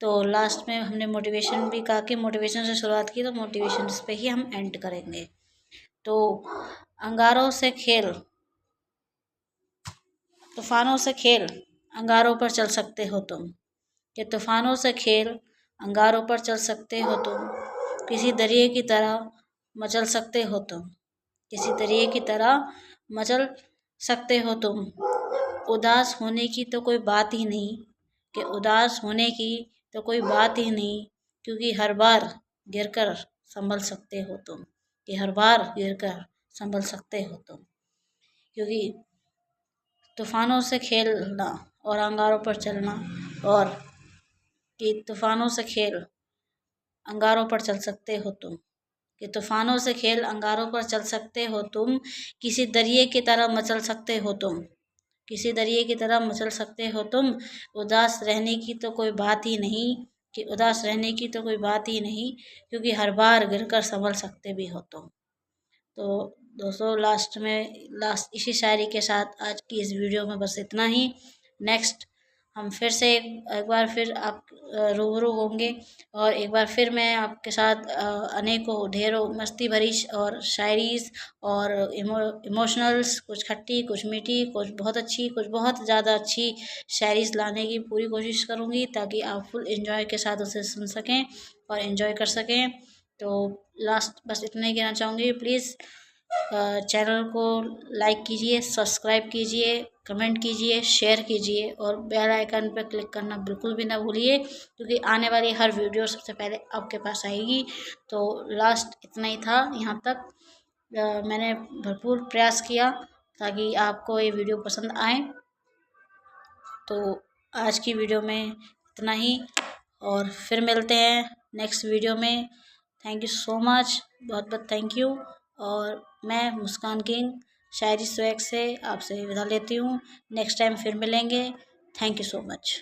तो लास्ट में हमने मोटिवेशन भी कहा कि मोटिवेशन से शुरुआत की तो मोटिवेशन पे ही हम एंड करेंगे। तो अंगारों से खेल, तूफानों से खेल, अंगारों पर चल सकते हो तुम, कि तूफानों से खेल, अंगारों पर चल सकते हो तुम, किसी दरिए की तरह मचल सकते हो तुम, किसी दरिए की तरह मचल सकते हो तुम, उदास होने की तो कोई बात ही नहीं, कि उदास होने की तो कोई बात ही नहीं, क्योंकि हर बार गिरकर संभल सकते हो तुम, कि हर बार गिरकर संभल सकते हो तुम, क्योंकि तूफानों से खेलना और अंगारों पर चलना, और कि तूफानों से खेल अंगारों पर चल सकते हो तुम, कि तूफानों से खेल अंगारों पर चल सकते हो तुम, किसी दरिए की तरह मचल सकते हो तुम, किसी दरिए की तरह मचल सकते हो तुम, उदास रहने की तो कोई बात ही नहीं, कि उदास रहने की तो कोई बात ही नहीं, क्योंकि हर बार गिरकर संभल सकते भी हो तुम। तो दोस्तों लास्ट इसी शायरी के साथ आज की इस वीडियो में बस इतना ही। नेक्स्ट हम फिर से एक बार फिर आप रूबरू होंगे, और एक बार फिर मैं आपके साथ अनेकों ढेरों मस्ती भरी और शायरीज़ और इमोशनल्स, कुछ खट्टी कुछ मीठी कुछ बहुत अच्छी कुछ बहुत ज़्यादा अच्छी शायरीज़ लाने की पूरी कोशिश करूँगी, ताकि आप फुल एंजॉय के साथ उसे सुन सकें और एंजॉय कर सकें। तो लास्ट बस इतना ही कहना चाहूँगी, प्लीज़ चैनल को लाइक कीजिए, सब्सक्राइब कीजिए, कमेंट कीजिए, शेयर कीजिए, और बेल आइकन पर क्लिक करना बिल्कुल भी ना भूलिए, क्योंकि आने वाली हर वीडियो सबसे पहले आपके पास आएगी। तो लास्ट इतना ही था, यहाँ तक मैंने भरपूर प्रयास किया ताकि आपको ये वीडियो पसंद आए। तो आज की वीडियो में इतना ही, और फिर मिलते हैं नेक्स्ट वीडियो में। थैंक यू सो मच, बहुत बहुत थैंक यू। और मैं मुस्कान किंग शायरी स्वैग से आपसे विदा लेती हूँ। नेक्स्ट टाइम फिर मिलेंगे। Thank you so much.